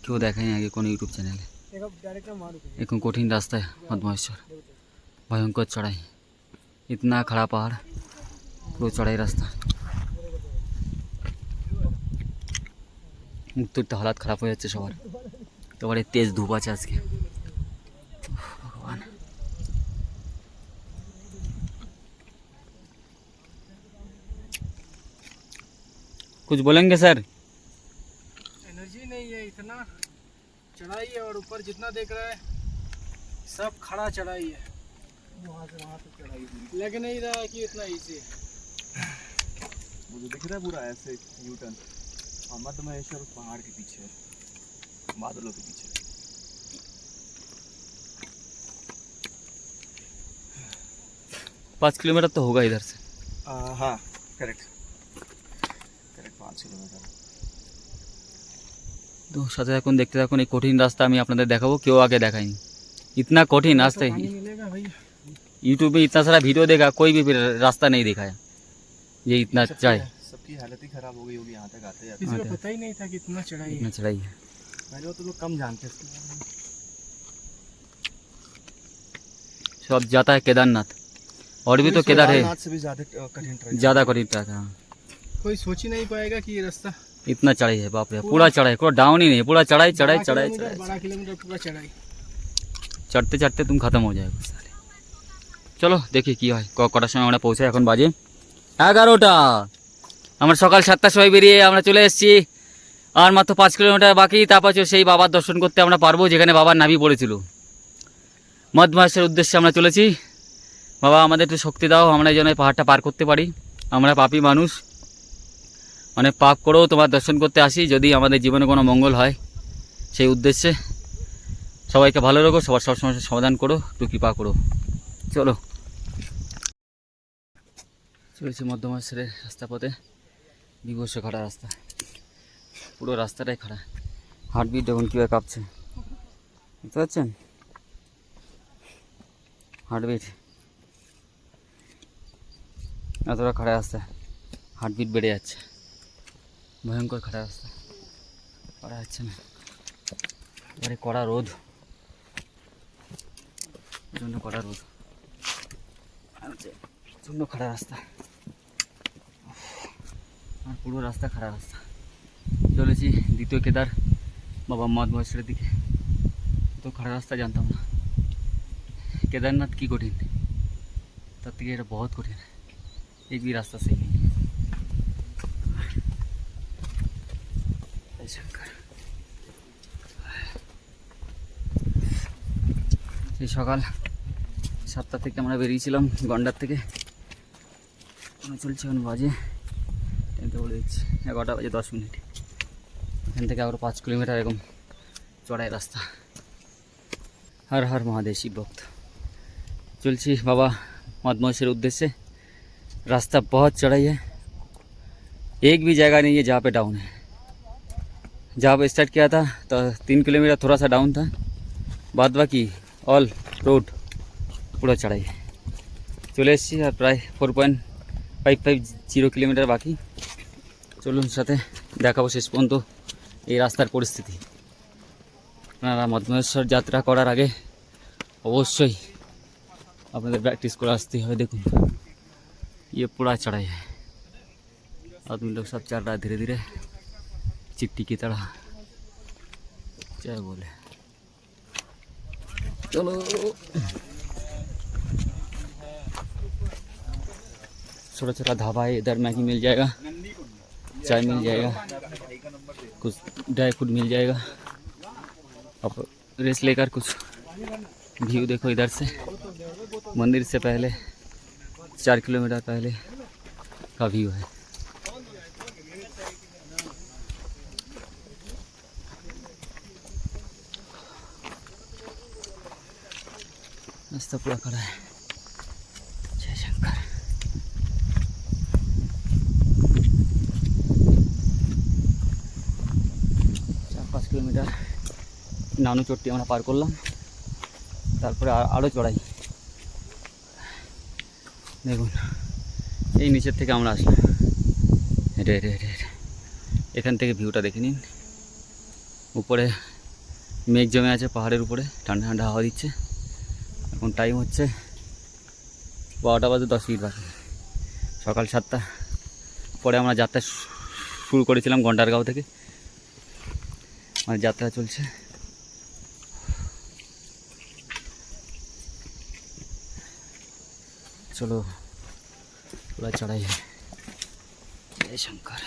কেউ দেখায়নি আগে কোনো ইউটিউব চ্যানেলে। এখন কঠিন রাস্তায় মধ্যমানেশ্বর, ভয়ঙ্কর চড়াই, ইতনা খাড়া পাহাড়, পুরো চড়াই রাস্তা। উত্তরটা হালাত খারাপ হয়ে যাচ্ছে সবার, একেবারে তেজ ধূপ আছে আজকে। ভগবান, कुछ बोलेंगे सर? एनर्जी नहीं है, इतना चढ़ाई है, और ऊपर जितना देख रहा है सब खड़ा चढ़ाई है। वहाँ से वहाँ तक चढ़ाई लग नहीं रहा है कि इतना इजी है। मुझे दिख रहा है पूरा ऐसे यू टर्न, और मध्यमानेश्वर पहाड़ के पीछे है, बादलों के पीछे। 5 किलोमीटर तो होगा इधर से। हाँ करेक्ट 5 किलोमीटर। তো সাথে এখন দেখতে থাকুন, এই কঠিন রাস্তা আমি আপনাদের দেখাবো, কেউ आगे দেখায়নি। इतना कठिन रास्ता है, मिलेगा भाई, यूट्यूब में इतना सारा वीडियो देखा, कोई भी रास्ता नहीं दिखाया ये इतना चढ़ाई। सबकी हालत ही खराब हो गई होगी यहाँ तक आते जाते। किसी को पता ही नहीं था कि इतना चढ़ाई है। इतना चढ़ाई है, पहले तो लोग कम जानते इसके बारे में। सब जाता है केदारनाथ, और भी तो केदार है, केदारनाथ से भी ज्यादा कठिन ट्रैक। ज़्यादा कठिन ट्रैक है। कोई सोच ही नहीं पाएगा कि ये रास्ता इतना चढ़ाई है, बाप रे, पूरा चढ़ाई, पूरा डाउन ही नहीं, पूरा चढ़ाई चढ़ाई चढ़ाई चढ़ाई। 12 किलोमीटर पूरा चढ़ाई। चढ़ते चढ़ते तुम खत्म हो जाएगा साले। চলো দেখি কি হয়, কটার সময় আমরা পৌঁছাই। এখন বাজে 11টা। আমরা সকাল 7টার সময় বেরিয়ে আমরা চলে এসেছি আর মাত্র 5 কিলোমিটার বাকি, তারপর সেই বাবার দর্শন করতে আমরা পারবো যেখানে বাবার নাভি পড়েছিল। মধ্যমাসের উদ্দেশ্যে আমরা চলেছি। বাবা আমাদের একটু শক্তি দাও, আমরা যেন এই পাহাড়টা পার করতে পারি। আমরা পাপী মানুষ, অনেক পাপ করেও তোমার দর্শন করতে আসি, যদি আমাদের জীবনে কোনো মঙ্গল হয় সেই উদ্দেশ্যে। সবাইকে ভালো রাখো, সবার সব সমস্যার সমাধান করো, একটু কৃপা করো। চলো চলেছি মধ্যমাসের রাস্তা পথে, বিভৎস খাড়া রাস্তা, পুরো রাস্তাটাই খাড়া। হার্টবিট দেখুন কীভাবে কাঁপছে, বুঝতে পারছেন? হার্টবিট এতটা খাড়া রাস্তা, হার্টবিট বেড়ে যাচ্ছে, ভয়ঙ্কর খাড়া রাস্তা, করা যাচ্ছে না। এবারে কড়া রোদ, প্রচণ্ড কড়া রোদ, প্রচণ্ড খাড়া রাস্তা, আর পুরো রাস্তা খাড়া রাস্তা। চলেছি দ্বিতীয় কেদার বাবা মধ্যমাসের দিকে। তো খাড়া রাস্তা জানতাম না, केदारनाथ की कठिन, তার থেকে এটা बहुत कठिन। एक भी रास्ता सही नहीं। शंकर সেই সকাল 7টা থেকে আমরা বেরিয়েছিলাম গন্ডার থেকে, চলছে এখন বাজে, টাইমটা বলে দিচ্ছি 11টা বাজে 10 মিনিট। এখান থেকে আবার 5 কিলোমিটার এরকম চড়াই রাস্তা। हर हर महादेव शिव भक्त। चलছি बाबा मदमोहर उद्देश्य। रास्ता बहुत चढ़ाई है, एक भी जगह नहीं है जहाँ पे डाउन है। जहाँ पे स्टार्ट किया था तो 3 किलोमीटर थोड़ा सा डाउन था, बाद बाकी ऑल रोड पूरा चढ़ाई है। चले एসেছি আর প্রায় 4.550 কিলোমিটার বাকি। চলুন সাথে দেখাবো শেষ পর্যন্ত এই রাস্তার পরিস্থিতি। আপনারা মধ্যমেশ্বর যাত্রা করার আগে অবশ্যই আপনাদের प्रैक्टिस করে আসতে হবে। देखो ये पूरा चढ़ाई है, आदमी लोग सब चल रहा है धीरे धीरे चिट्टी की तरह। क्या बोले, चलो छोटा छोटा ढाबा है इधर, मैगी मिल जाएगा, चाय मिल जाएगा, कुछ ड्राई फ्रूट मिल जाएगा। अब रेस्ट लेकर कुछ व्यू देखो इधर से, मंदिर से पहले 4 किलोमीटर पहले का व्यू है। रास्ता पूरा खड़ा है। जय शंकर। चार 5 किलोमीटर नानू चोट्टी আমরা পার করলাম, তারপরে আরও চড়াই। দেখুন এই নিচের থেকে আমরা আসলাম, হেঁটে হেঁটে হেঁটে হেঁটে এখান থেকে ভিউটা দেখে নিন। উপরে মেঘ জমে আছে পাহাড়ের উপরে, ঠান্ডা ঠান্ডা হাওয়া দিচ্ছে। এখন টাইম হচ্ছে 12টা বাজে 10 মিনিট বাকি। সকাল 7টা পরে আমরা যাত্রা শুরু করেছিলাম গন্ডারগাঁও থেকে, আমার যাত্রা চলছে। चलो पूरा चढ़ाई है। जय शंकर।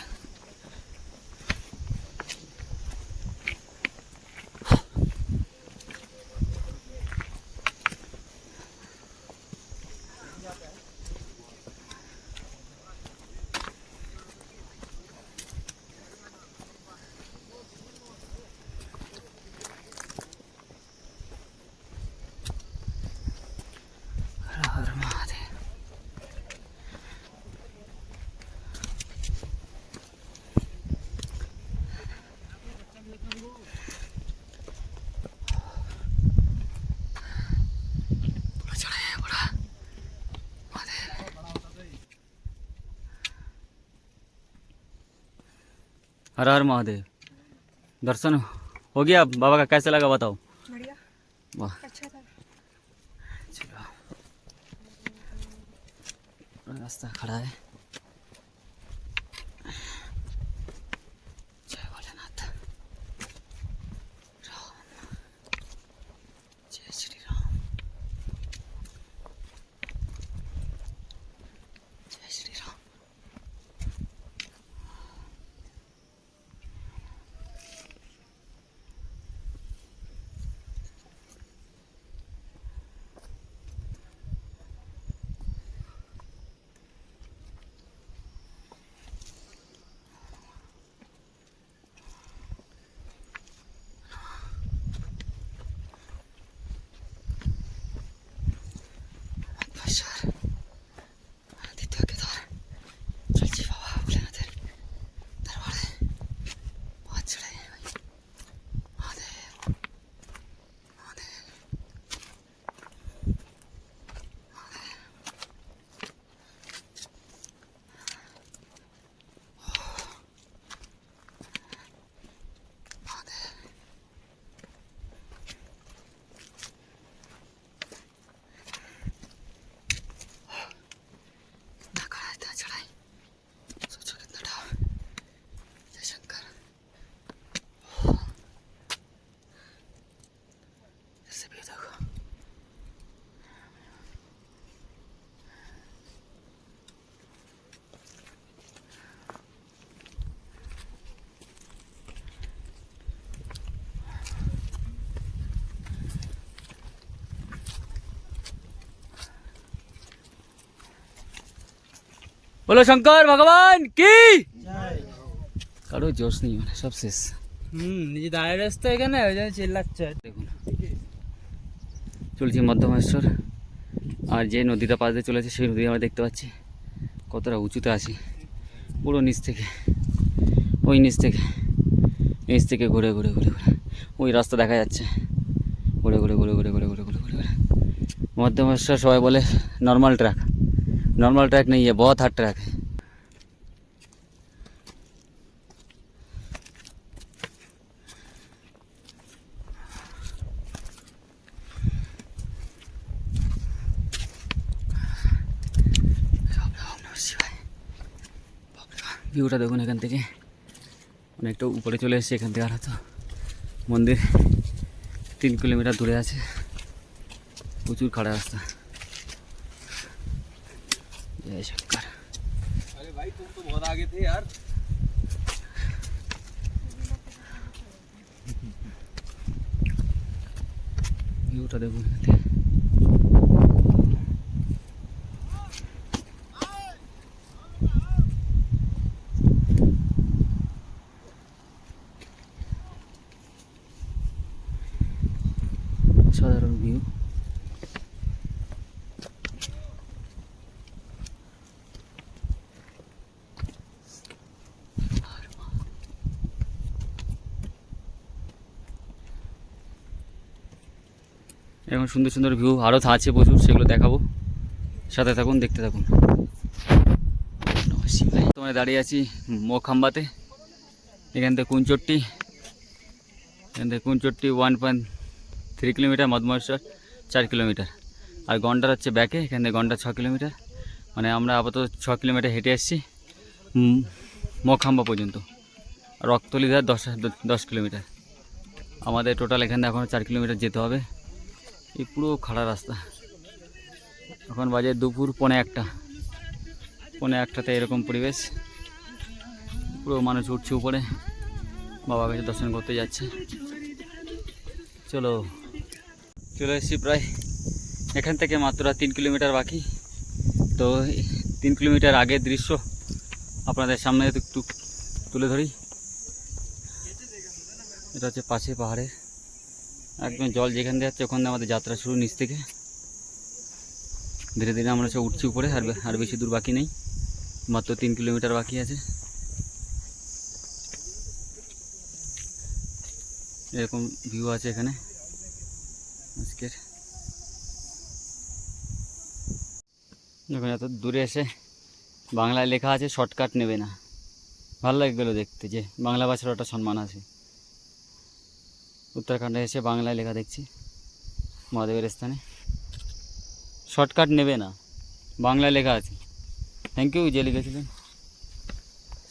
हर हर महादेव। हर हर महादेव। दर्शन हो गया बाबा का, कैसे लगा बताओ? बढ़िया, वाह अच्छा था। चलो रास्ता खड़ा है। जय भोलेनाथ। राम जय श्री राम, जय श्री राम। बोलो शंकर भगवान की কারো জোশ নেই মানে সব শেষ নিজে দাঁড়িয়ে রাস্তা এখানে ওই জন্য চিল্লাচ্ছে। দেখুন চলছি মধ্যমেশ্বর, আর যে নদীটা পাশ দিয়ে চলেছে সেই নদী আমরা দেখতে পাচ্ছি কতটা উঁচুতে আছি। পুরো নিচ থেকে ওই নিচ থেকে ঘুরে ঘুরে ঘুরে ঘুরে ওই রাস্তা দেখা যাচ্ছে, ঘুরে ঘুরে ঘুরে ঘুরে ঘুরে ঘুরে ঘুরে ঘুরে ঘুরে মধ্যমেশ্বর সবাই বলে নর্মাল ट्रैक नहीं है, बहुत हार्ड ट्रैक है। ভিউটা দেখুন এখান থেকে অনেকটা উপরে চলে এসেছে। এখান থেকে আর হয়তো মন্দির 3 কিলোমিটার দূরে আছে, প্রচুর খাড়া রাস্তা। जय शंकर। अरे भाई तुम तो बहुत आगे थे यार। ভিউটা দেখুন এখান থেকে। সাধারণ ভিউ। এরকম সুন্দর সুন্দর ভিউ আরও আছে প্রচুর, সেগুলো দেখাবো, সাথে থাকুন, দেখতে থাকুন। তোমায় দাঁড়িয়ে আছি মোখাম্বাতে। এখান থেকে কুঞ্চট্টি 1.3 কিলোমিটার, মধ্যমেশ্বর 4 কিলোমিটার, আর গন্ডার হচ্ছে ব্যাকে। এখান থেকে গন্ডার 6 কিলোমিটার, মানে আমরা আপাতত 6 কিলোমিটার হেঁটে এসেছি মোখাম্বা পর্যন্ত। রক্তলিধার 10 কিলোমিটার। আমাদের টোটাল এখান থেকে এখনও 4 কিলোমিটার যেতে হবে। এই পুরো খাড়া রাস্তা। এখন বাজে দুপুর 1:15 এরকম পরিবেশ। পুরো মানুষ উঠছে উপরে, বাবা কাছে দর্শন করতে যাচ্ছে। চলে এসেছি প্রায়, এখান থেকে মাত্র 3 কিলোমিটার বাকি। তো 3 কিলোমিটার আগের দৃশ্য আপনাদের সামনে একটু তুলে ধরি। এটা হচ্ছে পাশে পাহাড়ের একদম জল যেখান দিয়ে যাচ্ছে ওখান দিয়ে আমাদের যাত্রা শুরু নিচ থেকে। ধীরে ধীরে আমরা সব উঠছি উপরে, আর বেশি দূর বাকি নেই, মাত্র 3 কিলোমিটার বাকি আছে। এরকম ভিউ আছে এখানে আজকের। যখন এত দূরে এসে বাংলায় লেখা আছে শর্টকাট নেবে না, ভালো লাগে গেলো দেখতে যে বাংলা ভাষার একটা সম্মান আছে। উত্তরাখণ্ডে এসে বাংলায় লেখা দেখছি মহাদেবের স্থানে শর্টকাট নেবে না, বাংলায় লেখা আছে। থ্যাংক ইউ যে লিখেছিলেন।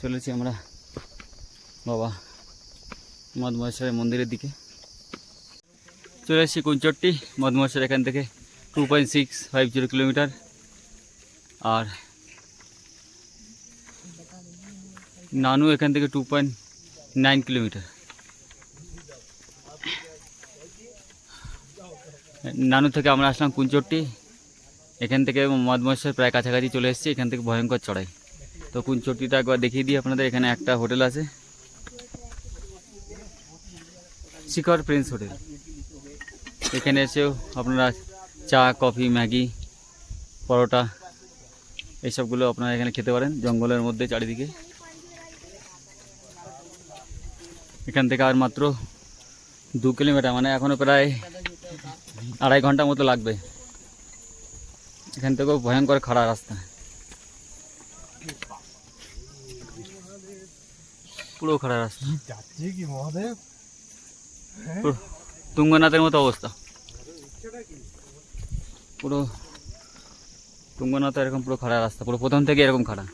চলেছি আমরা বাবা মধ্যমেশ্বরের মন্দিরের দিকে। চলে এসেছি কুঞ্চট্টি মধ্যমেশ্বর, এখান থেকে 2.650 কিলোমিটার, আর নানু এখান থেকে 2.9 কিলোমিটার। নানু থেকে আমরা আসলাম কুঞ্চট্টি, এখান থেকে মধ্যমেশ্বর প্রায় কাছাকাছি চলে এসেছি। এখান থেকে ভয়ঙ্কর চড়াই। তো কুঞ্চট্টিটা একবার দেখিয়ে দিই আপনাদের। এখানে একটা হোটেল আছে, শিখর প্রিন্স হোটেল। এখানে এসেও আপনারা চা, কফি, ম্যাগি, পরোটা এইসবগুলো আপনারা এখানে খেতে পারেন, জঙ্গলের মধ্যে চারিদিকে। এখান থেকে আর মাত্র 2 কিলোমিটার, মানে এখনও প্রায় 2.5 ঘন্টা মতো লাগবে। এখান থেকেও ভয়ঙ্কর খাড়া রাস্তা, পুরো খাড়া রাস্তা। পুরো তুঙ্গনাথের মতো অবস্থা, পুরো তুঙ্গনাথ এরকম পুরো খাড়া রাস্তা, পুরো প্রথম থেকে এরকম খাড়া।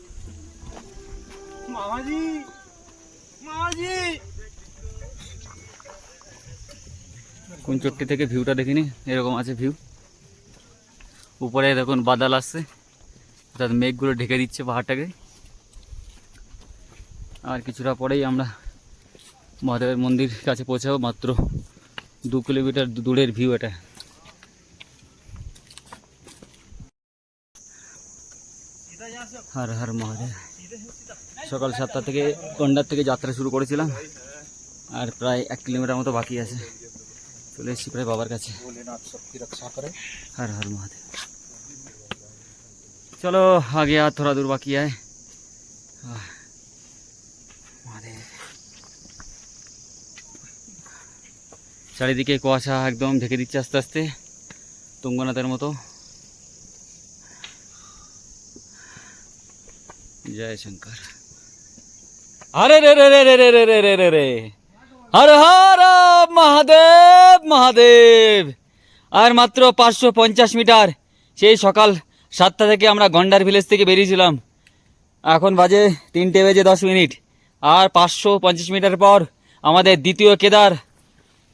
কুঞ্চট্টি থেকে ভিউটা দেখিনি, এরকম আছে ভিউ। উপরে দেখুন বাদল আসছে, অর্থাৎ মেঘগুলো ঢেকে দিচ্ছে পাহাড়টাকে। আর কিছুটা পরেই আমরা মহাদেবের মন্দির কাছে পৌঁছাবো। মাত্র 2 কিলোমিটার দূরের ভিউ এটা। হর হর মহাদেব। সকাল 7টা থেকে গন্ডার থেকে যাত্রা শুরু করেছিলাম, আর প্রায় 1 কিলোমিটার মতো বাকি আছে। চলে এসেছি প্রায় বাবার কাছে। হর হর মহাদেব। चलो आगे यार थोड़ा दूर बाकी है। চারিদিকে কুয়াশা একদম ঢেকে দিচ্ছে আস্তে আস্তে তুঙ্গনাথের মতো। জয় শঙ্কর। আরে রে রে রে রে রে রে রে রে রে রে, হর হর মহাদেব মহাদেব। আর মাত্র 550 মিটার। সেই সকাল 7টা থেকে আমরা গন্ডার ভিলেজ থেকে বেরিয়েছিলাম। এখন বাজে 3:10 আর 550 মিটার পর আমাদের দ্বিতীয় কেদার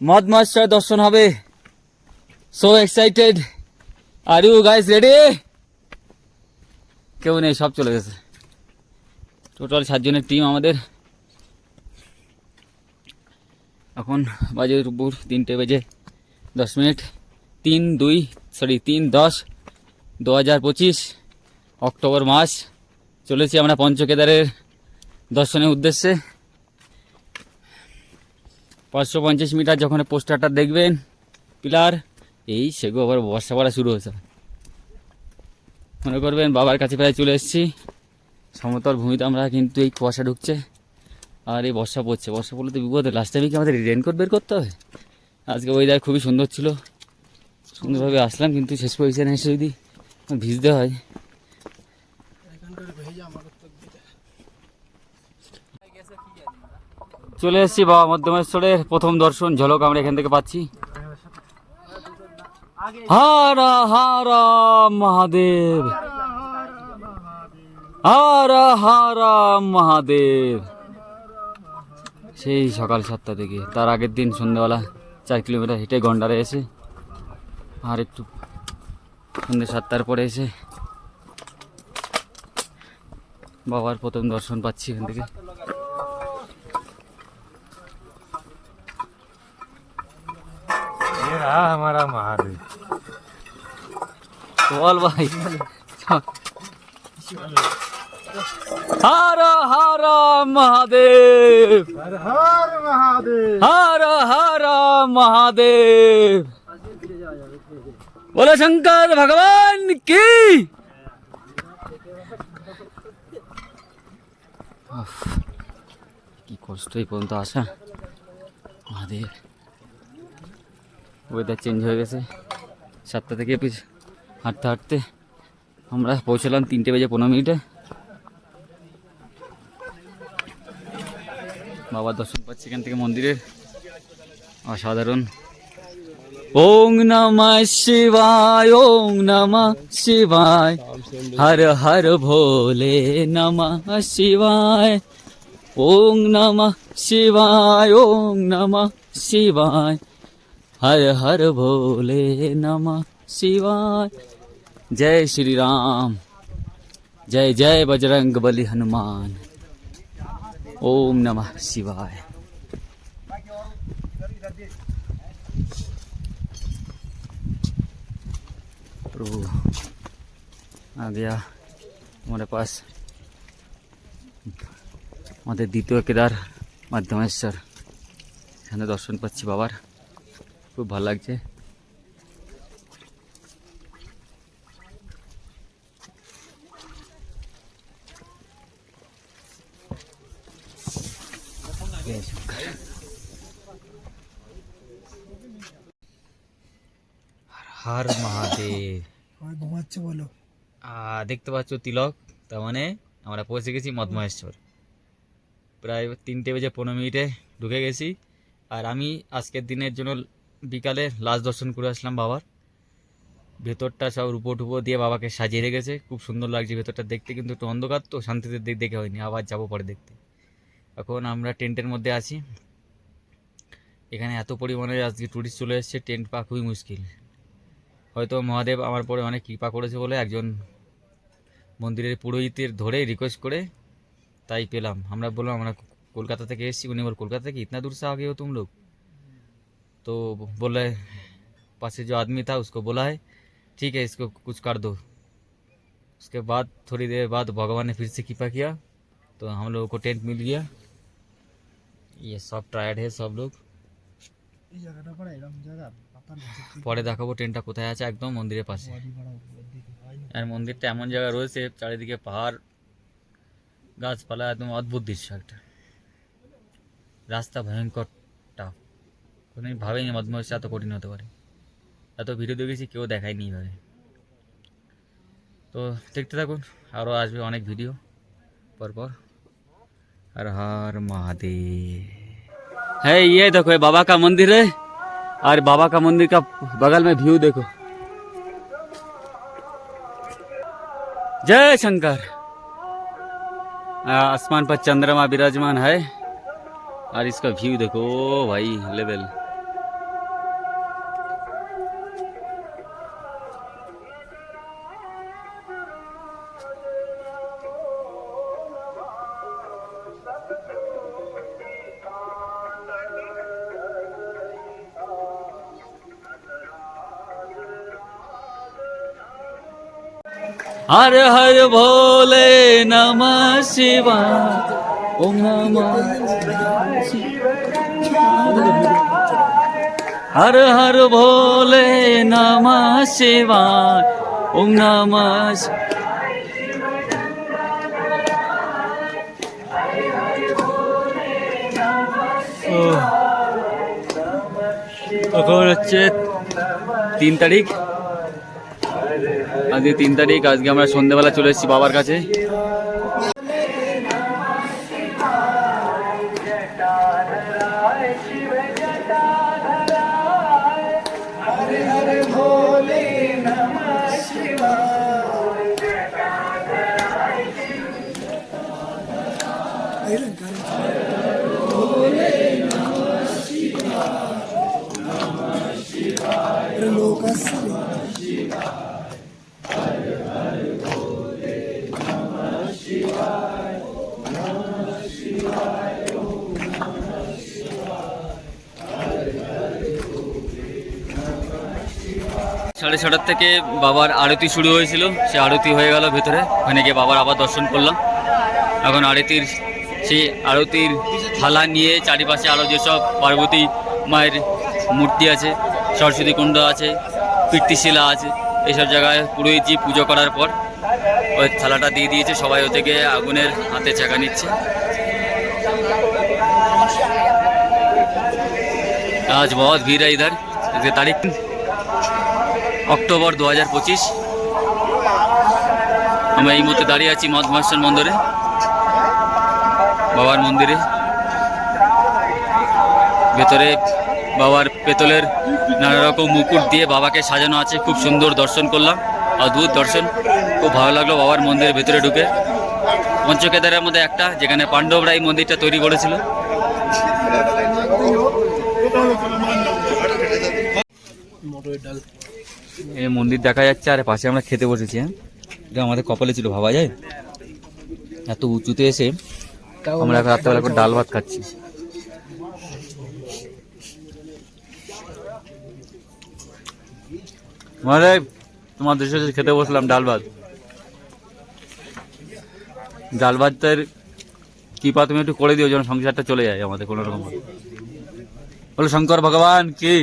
মদমহেশ্বর দর্শন হবে। So excited. Are you guys ready? কেউ নেই, সব চলে গেছে। টোটাল 7 জনের টিম আমাদের। এখন বাজে দুপুর 3:10। 3/10/2025 অক্টোবর মাস। চলেছি আমরা পঞ্চকেদারের দর্শনের উদ্দেশ্যে। 550 মিটার যখন পোস্টারটা দেখবেন পিলার, এই সেগো আবার বর্ষা পড়া শুরু হয়েছে। মনে করবেন বাবার কাছে প্রায় চলে এসেছি। সমতল ভূমিতে আমরা, কিন্তু এই কুয়াশা ঢুকছে আর এই বর্ষা পড়ছে। বর্ষা পড়লে তো বিপদ। লাস্ট টাইমে কি আমাদের রেনকোট বের করতে হবে? আজকে ওয়েদার খুবই সুন্দর ছিল, সুন্দরভাবে আসলাম, কিন্তু শেষ পজিশনে এসে যদি ভিজতে হয়। চলে এসেছি বাবা মধ্যমেশ্বরের প্রথম দর্শন ঝলক আমরা এখান থেকে পাচ্ছি। হর হর মহাদেব, হর হর মহাদেব। সেই সকাল 7টা থেকে, তার আগের দিন সন্ধ্যাবেলা 4 কিলোমিটার হেঁটে গন্ডারে এসে, আর একটু সন্ধ্যে 7টার পরে এসে বাবার প্রথম দর্শন পাচ্ছি এখান থেকে। हमारा महादेव বল ভাই। হর হর মহাদেব, हर हर महादेव। হর হর মহাদেব। বলো শঙ্কর ভগবান কি। কি কষ্ট এই পর্যন্ত আসা। মহাদেব, ওয়েদার চেঞ্জ হয়ে গেছে। 7টা থেকে হাঁটতে হাঁটতে আমরা পৌঁছলাম 3:15। বাবার দর্শন পাচ্ছি এখান থেকে মন্দিরের। অসাধারণ। ওং নমঃ শিবায়, ওং নমঃ শিবায়, হর হর ভোলে নমঃ শিবায়, ওং নমঃ শিবায়, ওং নমঃ শিবায়, हर हर भोले नमः शिवाय। जय श्री राम, जय जय बजरंग बली हनुमान। ओम नमः शिवाय। प्रभु आ गया हमारे पास আমাদের দ্বিতীয় কেদার মধ্যমেশ্বর। এখানে দর্শন পাচ্ছি বাবার, খুব ভালো লাগছে। হর মহাদেব। ঘুমাচ্ছে বলো। দেখতে পাচ্ছ তিলক, তার মানে আমরা পৌঁছে গেছি মদমহেশ্বর। প্রায় 3:15 ঢুকে গেছি। আর আমি আজকের দিনের জন্য বিকালে লাস্ট দর্শন করে আসলাম বাবার। ভেতরটা সব রূপো টুপো দিয়ে বাবাকে সাজিয়ে রেখেছে, খুব সুন্দর লাগছে ভেতরটা দেখতে, কিন্তু একটু অন্ধকার তো শান্তিতে দেখে হয়নি, আবার যাবো পরে দেখতে। এখন আমরা টেন্টের মধ্যে আছি। এখানে এত পরিমাণে আজকে টুরিস্ট চলে এসছে, টেন্ট পাওয়া খুবই মুশকিল। হয়তো মহাদেব আমার পরে অনেক কৃপা করেছে বলে একজন মন্দিরের পুরোহিতের ধরে রিকোয়েস্ট করে তাই পেলাম। আমরা বললাম আমরা কলকাতা থেকে এসেছি। উনি বল কলকাতা থেকে इतना दूर से आ गए हो तुम लोग? तो बोले पास से जो आदमी था उसको बोला है ठीक है इसको कुछ कर दो। उसके बाद थोड़ी देर बाद भगवान ने फिर से कृपा किया तो हम लोगों को टेंट मिल गया। ये सब टायर्ड है सब लोग। পরে দেখাবো ট্রেনটা কোথায় আছে, একদম মন্দিরের পাশে। আর মন্দিরটা এমন জায়গায় রয়েছে, চারিদিকে পাহাড় গাছপালা, একদম অদ্ভুত দৃশ্য একটা। রাস্তা ভয়ঙ্কর টাফ, কোনোদিন ভাবেনি মধ্যমস্যা এত কঠিন হতে পারে। এত ভিডিও দেখেছি কেউ দেখায়নি এইভাবে। তো দেখতে থাকুন, আরও আসবে অনেক ভিডিও পরপর। हर हर महादेव। है ये देखो, ये बाबा का मंदिर है और बाबा का मंदिर का बगल में व्यू देखो। जय शंकर। आसमान पर चंद्रमा विराजमान है और इसका व्यू देखो भाई, लेवल। हर हर भोले नमः शिवाय, ओम नमः हर हर भोले नमः शिवाय, ओम नमः এখন হচ্ছে 3 তারিখ। আজকে 3 তারিখ। আজকে আমরা সন্ধ্যেবেলা চলে এসেছি বাবার কাছে। সাড়ে 6টার থেকে বাবার আরতি শুরু হয়েছিল, সে আরতি হয়ে গেল ভেতরে। ওখানে গিয়ে বাবার আবার দর্শন করলাম। এখন সেই আরতির থালা নিয়ে চারিপাশে আরও যেসব পার্বতী মায়ের মূর্তি আছে, সরস্বতী কুণ্ড আছে, কীর্তিশিলা আছে, এইসব জায়গায় পুরোহিতজি পুজো করার পর ওই থালাটা দিয়ে দিয়েছে। সবাই ওতে গিয়ে আগুনের হাতে চাকা নিচ্ছে। आज बहुत भीड़ है इधर। तारीख অক্টোবর 2025। আমরা এই মুহূর্তে দাঁড়িয়ে আছি মধ্যমস্থান মন্দিরে, বাবার মন্দিরে। ভেতরে বাবার পেতলের নানা রকম মুকুট দিয়ে বাবাকে সাজানো আছে, খুব সুন্দর দর্শন করলাম, অদ্ভুত দর্শন, খুব ভালো লাগলো বাবার মন্দিরের ভেতরে ঢুকে। পঞ্চকেদারের মধ্যে একটা, যেখানে পাণ্ডবরা এই মন্দিরটা তৈরি করেছিল। এই মন্দির দেখা যাচ্ছে আর পাশে আমরা খেতে বসেছি। এটা আমাদের কপালে ছিল, ভাবা যায়? এত উঁচুতে এসে আমরা এখন রাত্রেবেলা করে ডাল ভাত খাচ্ছি। মানে তোমাদের সাথে খেতে বসলাম ডাল ভাত। ডাল ভাতের কৃপা তুমি একটু করে দিও যেন সংসারটা চলে যায় আমাদের কোনো রকম। বলো শঙ্কর ভগবান কি।